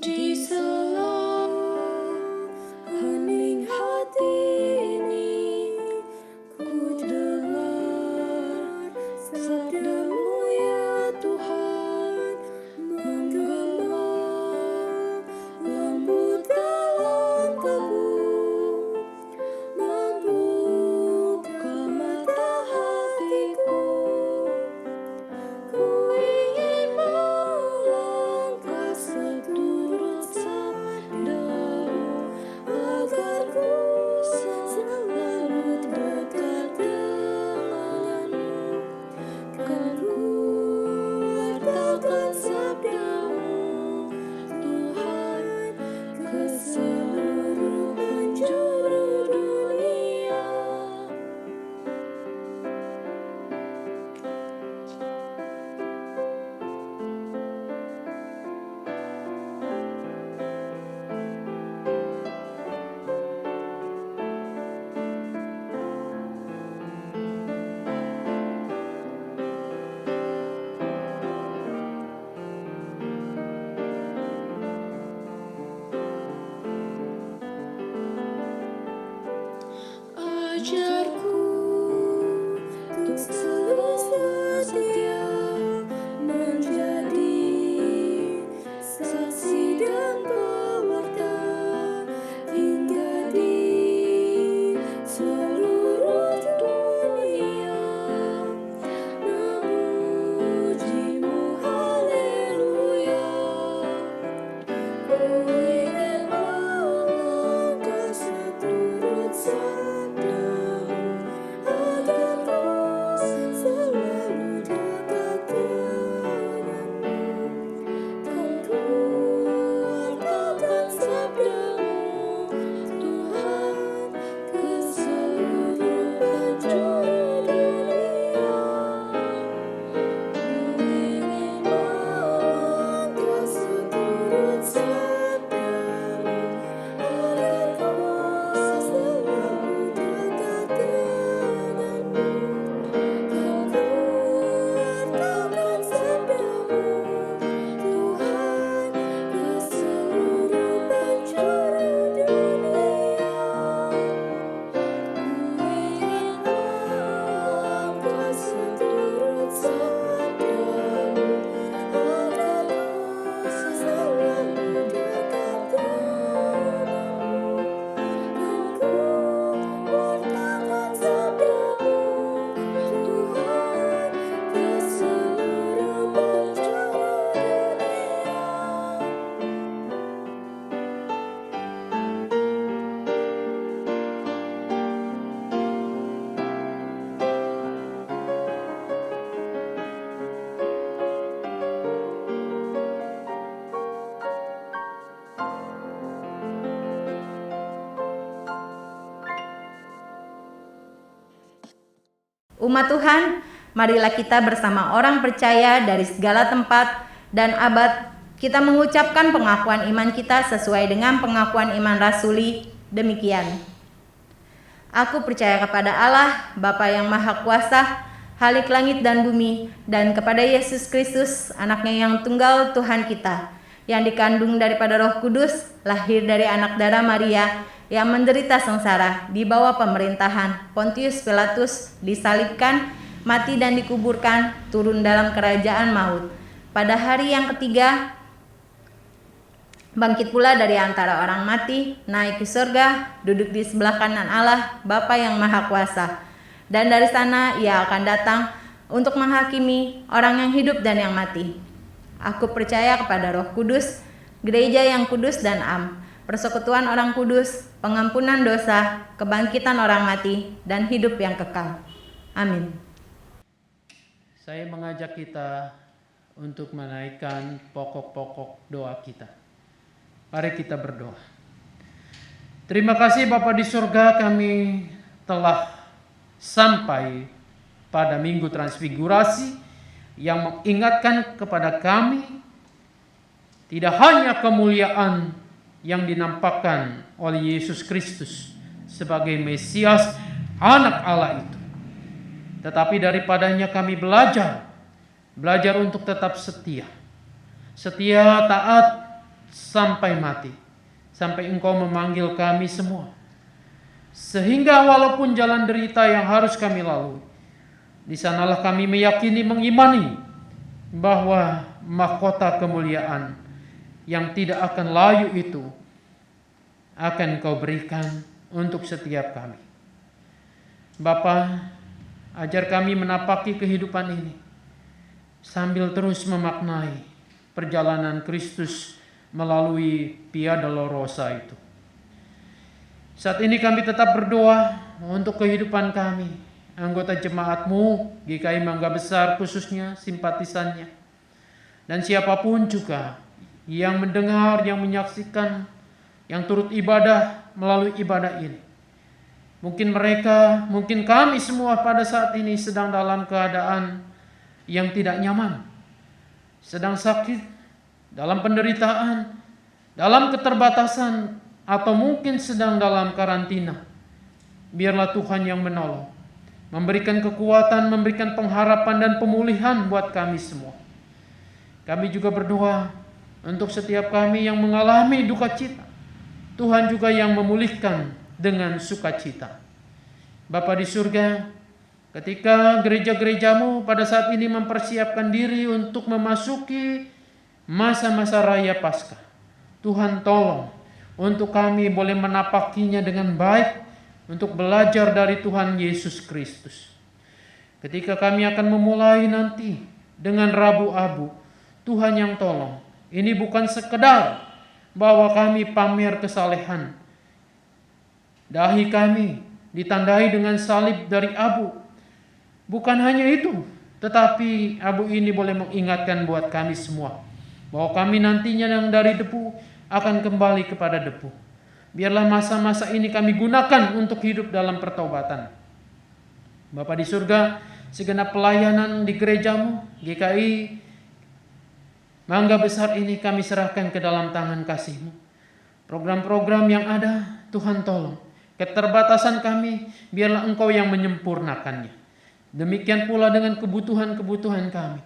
Di sela hening hati ini, ku dengar sabda-Mu ya Tuhan, menggema lembut dalam tebu, membuka mata hatiku. Ku ingin melangkah seturut sabda-Mu, agar ku selalu dekat dengan-Mu. Kan ku wartakan sabda-Mu, Tuhan, ke seluruh penjuru dunia. Ajarku untuk selalu setia menjadi saksi dan pewarta hingga di seluruh dunia. Memuji-Mu, haleluya. Umat Tuhan, marilah kita bersama orang percaya dari segala tempat dan abad kita mengucapkan pengakuan iman kita sesuai dengan pengakuan iman rasuli. Demikian. Aku percaya kepada Allah, Bapa yang Maha Kuasa, Khalik langit dan bumi, dan kepada Yesus Kristus, anaknya yang tunggal Tuhan kita, yang dikandung daripada Roh Kudus, lahir dari anak darah Maria, yang menderita sengsara di bawah pemerintahan Pontius Pilatus, disalibkan, mati dan dikuburkan, turun dalam kerajaan maut. Pada hari yang ketiga, bangkit pula dari antara orang mati, naik ke surga, duduk di sebelah kanan Allah, Bapa yang Maha Kuasa. Dan dari sana ia akan datang untuk menghakimi orang yang hidup dan yang mati. Aku percaya kepada Roh Kudus, gereja yang kudus dan am, persekutuan orang kudus, pengampunan dosa, kebangkitan orang mati, dan hidup yang kekal. Amin. Saya mengajak kita untuk menaikkan pokok-pokok doa kita. Mari kita berdoa. Terima kasih Bapa di surga, kami telah sampai pada Minggu Transfigurasi yang mengingatkan kepada kami tidak hanya kemuliaan yang dinampakkan oleh Yesus Kristus sebagai Mesias, anak Allah itu, tetapi daripadanya kami belajar untuk tetap setia taat sampai mati, sampai Engkau memanggil kami semua. Sehingga walaupun jalan derita yang harus kami lalui, di sanalah kami meyakini, mengimani bahwa mahkota kemuliaan yang tidak akan layu itu akan Kau berikan untuk setiap kami. Bapa, ajar kami menapaki kehidupan ini sambil terus memaknai perjalanan Kristus melalui Via Dolorosa itu. Saat ini kami tetap berdoa untuk kehidupan kami, anggota jemaat-Mu, GKI Mangga Besar khususnya, simpatisannya, dan siapapun juga yang mendengar, yang menyaksikan, yang turut ibadah melalui ibadah ini. Mungkin mereka, mungkin kami semua pada saat ini sedang dalam keadaan yang tidak nyaman, sedang sakit, dalam penderitaan, dalam keterbatasan, atau mungkin sedang dalam karantina. Biarlah Tuhan yang menolong, memberikan kekuatan, memberikan pengharapan dan pemulihan buat kami semua. Kami juga berdoa untuk setiap kami yang mengalami duka cita, Tuhan juga yang memulihkan dengan sukacita. Bapa di surga, ketika gereja-gereja-Mu pada saat ini mempersiapkan diri untuk memasuki masa-masa raya Paskah, Tuhan tolong untuk kami boleh menapakinya dengan baik, untuk belajar dari Tuhan Yesus Kristus. Ketika kami akan memulai nanti dengan Rabu Abu, Tuhan yang tolong, ini bukan sekedar bahwa kami pamer kesalehan, dahi kami ditandai dengan salib dari abu. Bukan hanya itu, tetapi abu ini boleh mengingatkan buat kami semua bahwa kami nantinya yang dari debu akan kembali kepada debu. Biarlah masa-masa ini kami gunakan untuk hidup dalam pertobatan. Bapa di surga, segenap pelayanan di gereja-Mu, GKI Mangga Besar ini kami serahkan ke dalam tangan kasih-Mu. Program-program yang ada, Tuhan tolong. Keterbatasan kami, biarlah Engkau yang menyempurnakannya. Demikian pula dengan kebutuhan-kebutuhan kami.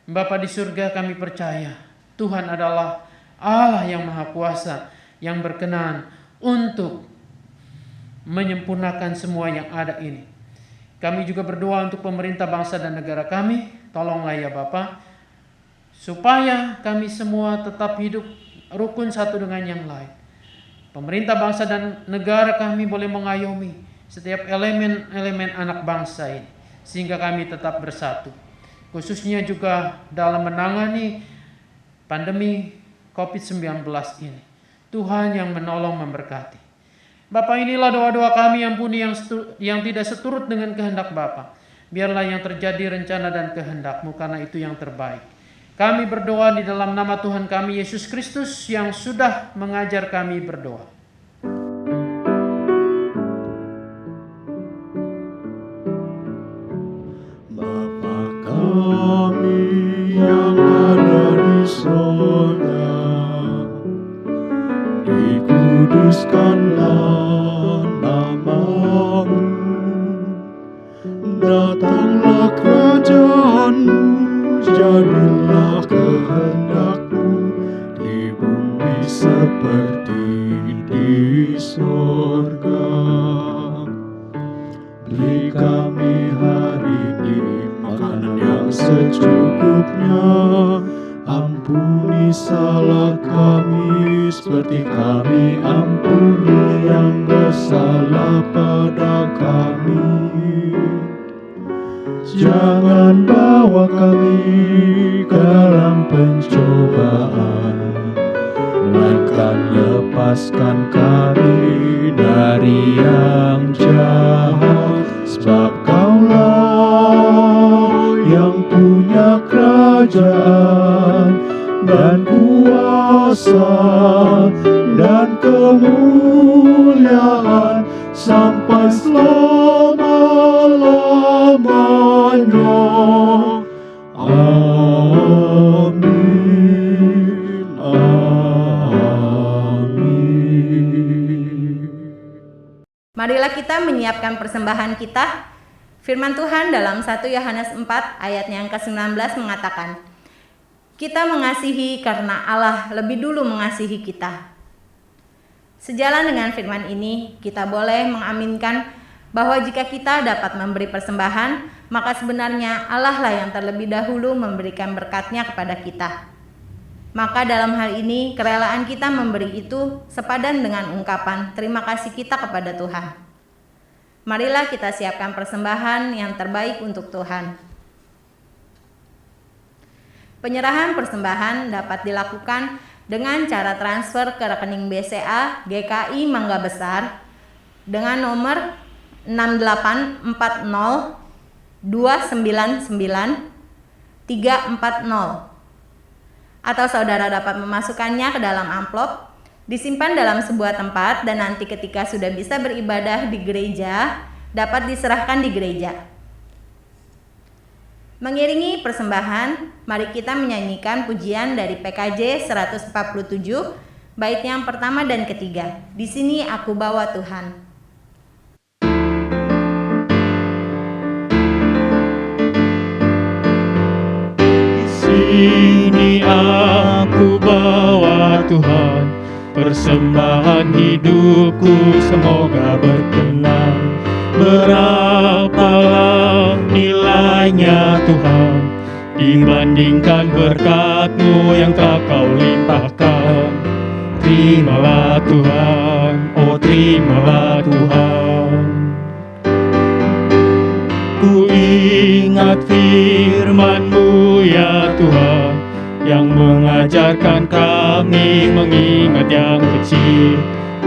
Bapa di surga, kami percaya Tuhan adalah Allah yang Maha Kuasa, yang berkenan untuk menyempurnakan semua yang ada ini. Kami juga berdoa untuk pemerintah bangsa dan negara kami. Tolonglah ya Bapa, supaya kami semua tetap hidup rukun satu dengan yang lain. Pemerintah bangsa dan negara kami boleh mengayomi setiap elemen-elemen anak bangsa ini, sehingga kami tetap bersatu. Khususnya juga dalam menangani pandemi COVID-19 ini. Tuhan yang menolong, memberkati. Bapa, inilah doa-doa kami, ampuni yang tidak seturut dengan kehendak Bapa. Biarlah yang terjadi rencana dan kehendak-Mu, karena itu yang terbaik. Kami berdoa di dalam nama Tuhan kami Yesus Kristus yang sudah mengajar kami berdoa. secukupnya. Ampuni salah kami seperti kami ampuni yang bersalah pada kami. Jangan bawa kami ke dalam pencobaan, melainkan lepaskan kami dari yang jahat. Sebab Kaulah yang punya kerajaan dan kuasa dan kemuliaan sampai selama-lamanya. Amin. Amin. Marilah kita menyiapkan persembahan kita. Firman Tuhan dalam 1 Yohanes 4 ayatnya yang ke-19 mengatakan, kita mengasihi karena Allah lebih dulu mengasihi kita. Sejalan dengan firman ini, kita boleh mengaminkan bahwa jika kita dapat memberi persembahan, maka sebenarnya Allah lah yang terlebih dahulu memberikan berkat-Nya kepada kita. Maka dalam hal ini, kerelaan kita memberi itu sepadan dengan ungkapan terima kasih kita kepada Tuhan. Marilah kita siapkan persembahan yang terbaik untuk Tuhan. Penyerahan persembahan dapat dilakukan dengan cara transfer ke rekening BCA GKI Mangga Besar dengan nomor 6840299340, atau saudara dapat memasukkannya ke dalam amplop, disimpan dalam sebuah tempat, dan nanti ketika sudah bisa beribadah di gereja, dapat diserahkan di gereja. Mengiringi persembahan, mari kita menyanyikan pujian dari PKJ 147, bait yang pertama dan ketiga. Di sini aku bawa Tuhan. Di sini aku bawa Tuhan, persembahan hidupku semoga berkenan. Berapalah nilainya Tuhan dibandingkan berkat-Mu yang telah Kau limpahkan. Terimalah Tuhan, oh terimalah Tuhan. Ku ingat firman-Mu ya Tuhan, yang mengajarkan kami mengingat yang kecil.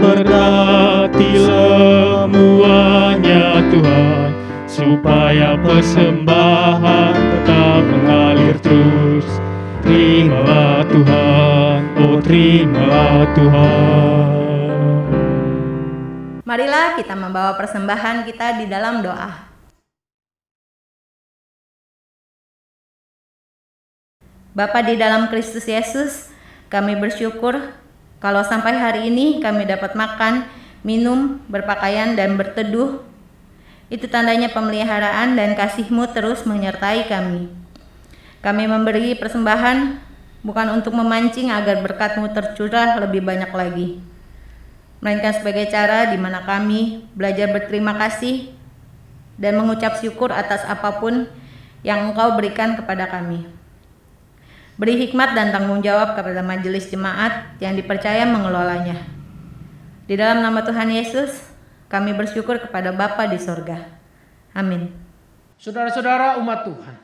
Berkati semuanya Tuhan, supaya persembahan tetap mengalir terus. Terimalah Tuhan, oh terimalah Tuhan. Marilah kita membawa persembahan kita di dalam doa. Bapa di dalam Kristus Yesus, kami bersyukur kalau sampai hari ini kami dapat makan, minum, berpakaian, dan berteduh. Itu tandanya pemeliharaan dan kasih-Mu terus menyertai kami. Kami memberi persembahan bukan untuk memancing agar berkat-Mu tercurah lebih banyak lagi, melainkan sebagai cara di mana kami belajar berterima kasih dan mengucap syukur atas apapun yang Engkau berikan kepada kami. Beri hikmat dan tanggung jawab kepada majelis jemaat yang dipercaya mengelolanya. Di dalam nama Tuhan Yesus, kami bersyukur kepada Bapa di sorga. Amin. Saudara-saudara umat Tuhan,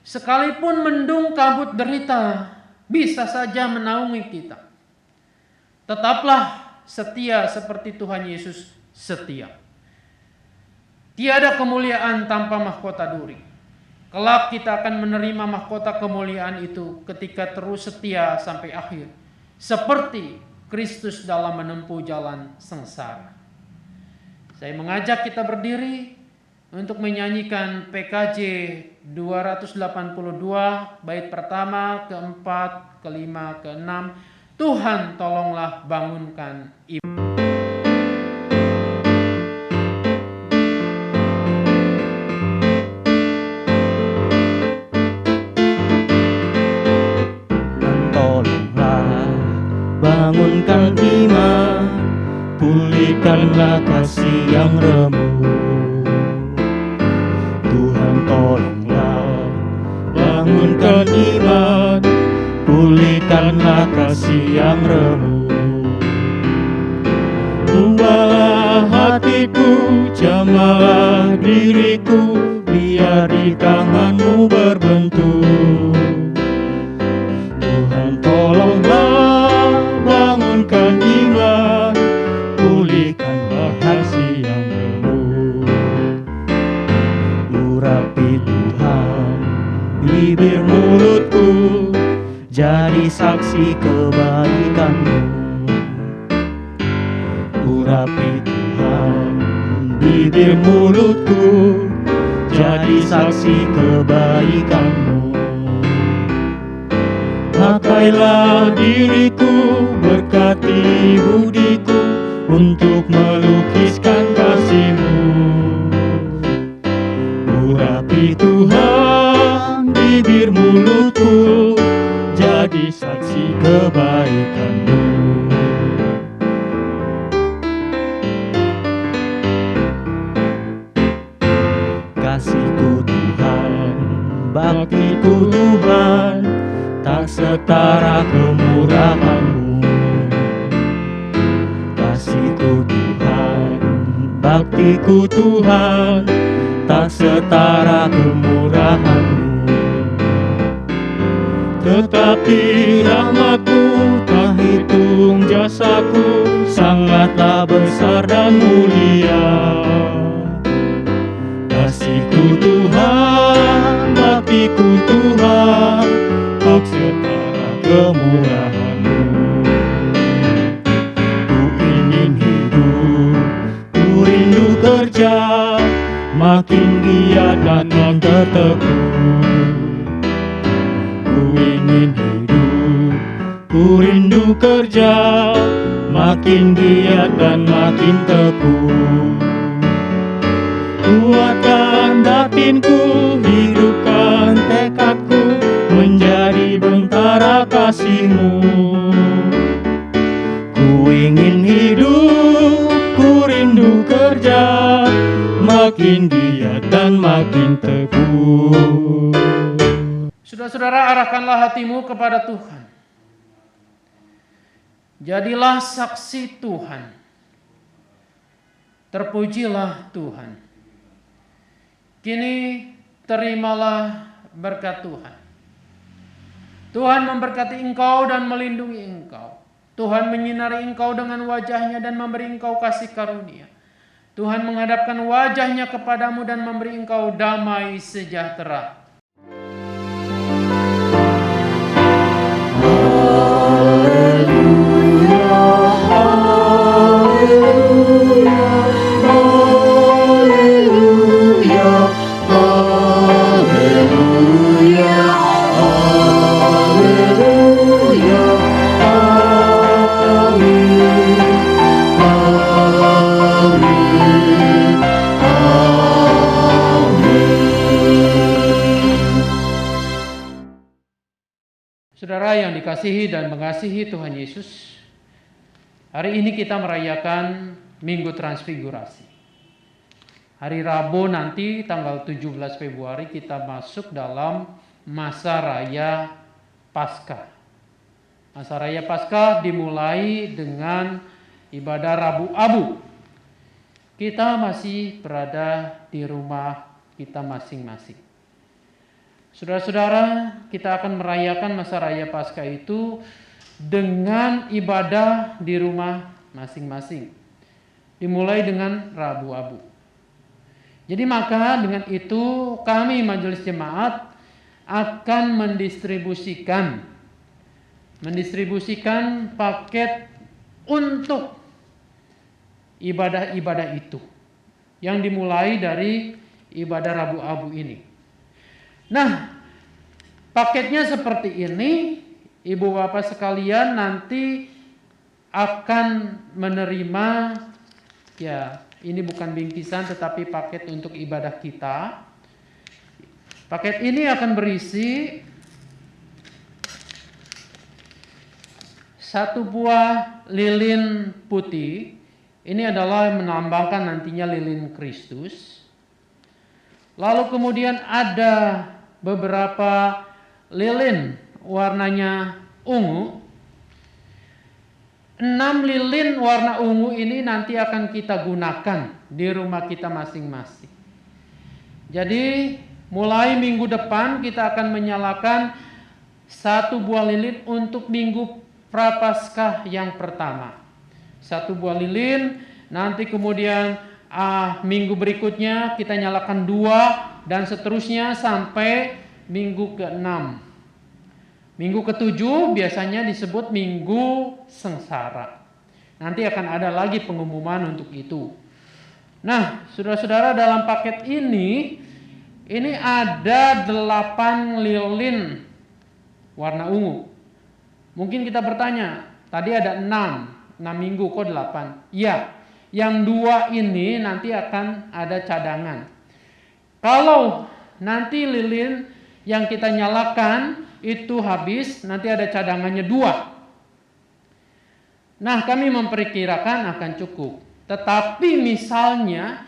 sekalipun mendung kabut derita bisa saja menaungi kita, tetaplah setia seperti Tuhan Yesus setia. Tiada kemuliaan tanpa mahkota duri. Kelak kita akan menerima mahkota kemuliaan itu ketika terus setia sampai akhir, seperti Kristus dalam menempuh jalan sengsara. Saya mengajak kita berdiri untuk menyanyikan PKJ 282 bait pertama, keempat, kelima, keenam. Tuhan tolonglah bangunkan iman. Bangunkan iman, pulihkanlah kasih yang remuk. Tuhan tolonglah pulihkanlah kasih yang remuk. Ubahlah hatiku, jamahlah diriku, biar di tangan-Mu berbentuk. Tuhan tolonglah bangunkan iman, pulihkanlah hati yang remuk. Urapi Tuhan bibir mulutku, jadi saksi kebaikan-Mu. Urapi Tuhan bibir mulutku, jadi saksi kebaikan-Mu. Pakailah diriku, berkati budiku, untuk melukiskan kasih-Mu. Urapi Tuhan bibir mulutku, jadi saksi kebaikan-Mu. Kasih-Ku Tuhan, bakti-Ku Tuhan, tak setara kemurahan-Mu. Kasih-Ku Tuhan, bakti-Ku Tuhan, tak setara kemurahan-Mu. Tetapi rahmat-Mu tak hitung jasaku, sangatlah besar dan mulia. Kasih-Ku Tuhan, bakti-Ku Tuhan, tak setara kemurahan-Mu. Ku ingin hidup, ku rindu kerja, makin giat dan makin tertekun. Ku ingin hidup, ku rindu kerja, makin giat dan makin tekun. Kuatkan batinku, hidupkan tekadku, menjadi bentara kasih-Mu. Ku ingin hidup, ku rindu kerja, makin giat dan makin teguh. Saudara-saudara, arahkanlah hatimu kepada Tuhan. Jadilah saksi Tuhan. Terpujilah Tuhan. Kini terimalah berkat Tuhan. Tuhan memberkati engkau dan melindungi engkau. Tuhan menyinari engkau dengan wajah-Nya dan memberi engkau kasih karunia. Tuhan menghadapkan wajah-Nya kepadamu dan memberi engkau damai sejahtera. Saudara yang dikasihi dan mengasihi Tuhan Yesus, hari ini kita merayakan Minggu Transfigurasi. Hari Rabu nanti tanggal 17 Februari kita masuk dalam masa raya Paskah. Masa raya Paskah dimulai dengan ibadah Rabu Abu. Kita masih berada di rumah kita masing-masing. Saudara-saudara, kita akan merayakan masa raya Paskah itu dengan ibadah di rumah masing-masing. Dimulai dengan Rabu Abu. Jadi maka dengan itu kami Majelis Jemaat akan mendistribusikan paket untuk ibadah-ibadah itu yang dimulai dari ibadah Rabu Abu ini. Nah, paketnya seperti ini, Ibu Bapak sekalian nanti akan menerima, ya ini bukan bingkisan tetapi paket untuk ibadah kita. Paket ini akan berisi 1 buah lilin putih. Ini adalah melambangkan nantinya lilin Kristus. Lalu kemudian ada beberapa lilin warnanya ungu. 6 lilin warna ungu ini nanti akan kita gunakan di rumah kita masing-masing. Jadi mulai minggu depan kita akan menyalakan 1 buah lilin untuk minggu Prapaskah yang pertama. 1 buah lilin, nanti kemudian minggu berikutnya kita nyalakan 2 dan seterusnya sampai minggu ke-6. Minggu ke-7 biasanya disebut minggu sengsara. Nanti akan ada lagi pengumuman untuk itu. Nah, saudara-saudara, dalam paket ini ada 8 lilin warna ungu. Mungkin kita bertanya, tadi ada 6 minggu kok 8? Iya, yang 2 ini nanti akan ada cadangan. Kalau nanti lilin yang kita nyalakan itu habis, nanti ada cadangannya 2. Nah, kami memperkirakan akan cukup. Tetapi misalnya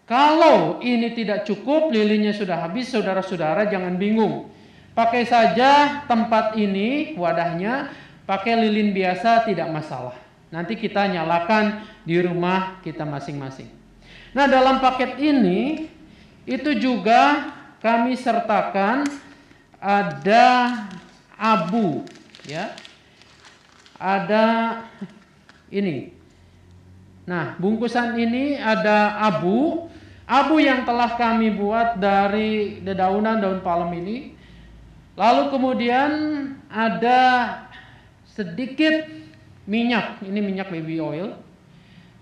kalau ini tidak cukup, lilinnya sudah habis, saudara-saudara jangan bingung. Pakai saja tempat ini, wadahnya, pakai lilin biasa tidak masalah. Nanti kita nyalakan di rumah kita masing-masing. Nah, dalam paket ini itu juga kami sertakan ada abu, ya. Ada ini. Nah, bungkusan ini ada abu yang telah kami buat dari dedaunan daun palem ini. Lalu kemudian ada sedikit minyak, ini minyak baby oil,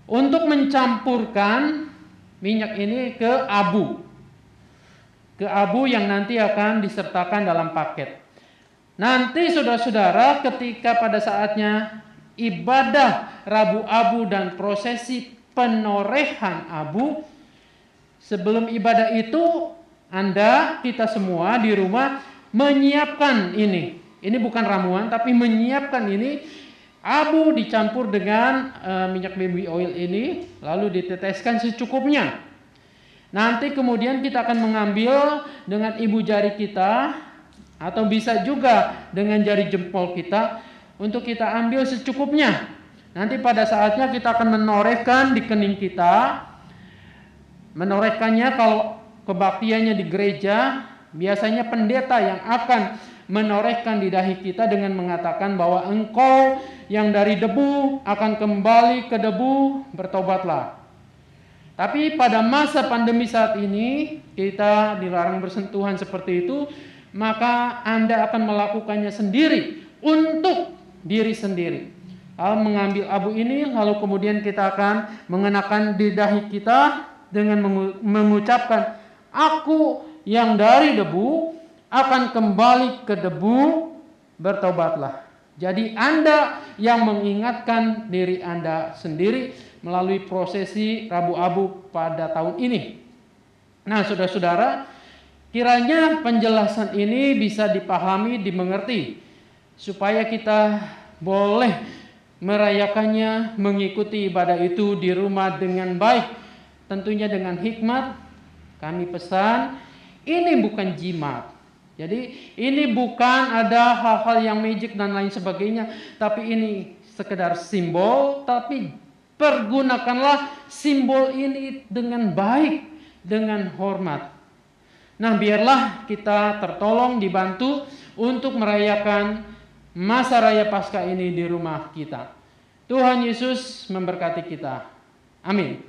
untuk mencampurkan minyak ini ke abu yang nanti akan disertakan dalam paket. Nanti saudara-saudara ketika pada saatnya ibadah Rabu Abu dan prosesi penorehan abu, sebelum ibadah itu kita semua di rumah menyiapkan ini. Ini bukan ramuan tapi menyiapkan ini. Abu dicampur dengan minyak baby oil ini, lalu diteteskan secukupnya. Nanti kemudian kita akan mengambil dengan ibu jari kita, atau bisa juga dengan jari jempol kita, untuk kita ambil secukupnya. Nanti pada saatnya kita akan menorehkan di kening kita. Menorehkannya kalau kebaktiannya di gereja, biasanya pendeta yang akan menorehkan di dahi kita dengan mengatakan bahwa engkau yang dari debu akan kembali ke debu, bertobatlah. Tapi pada masa pandemi saat ini kita dilarang bersentuhan seperti itu, maka Anda akan melakukannya sendiri untuk diri sendiri. Lalu mengambil abu ini, lalu kemudian kita akan mengenakan di dahi kita dengan mengucapkan, aku yang dari debu akan kembali ke debu, bertobatlah. Jadi Anda yang mengingatkan diri Anda sendiri melalui prosesi Rabu Abu pada tahun ini. Nah, saudara-saudara, kiranya penjelasan ini bisa dipahami, dimengerti, supaya kita boleh merayakannya, mengikuti ibadah itu di rumah dengan baik, tentunya dengan hikmat. Kami pesan, ini bukan jimat. Jadi ini bukan ada hal-hal yang magic dan lain sebagainya, tapi ini sekedar simbol. Tapi pergunakanlah simbol ini dengan baik, dengan hormat. Nah, biarlah kita tertolong, dibantu untuk merayakan masa raya Paskah ini di rumah kita. Tuhan Yesus memberkati kita. Amin.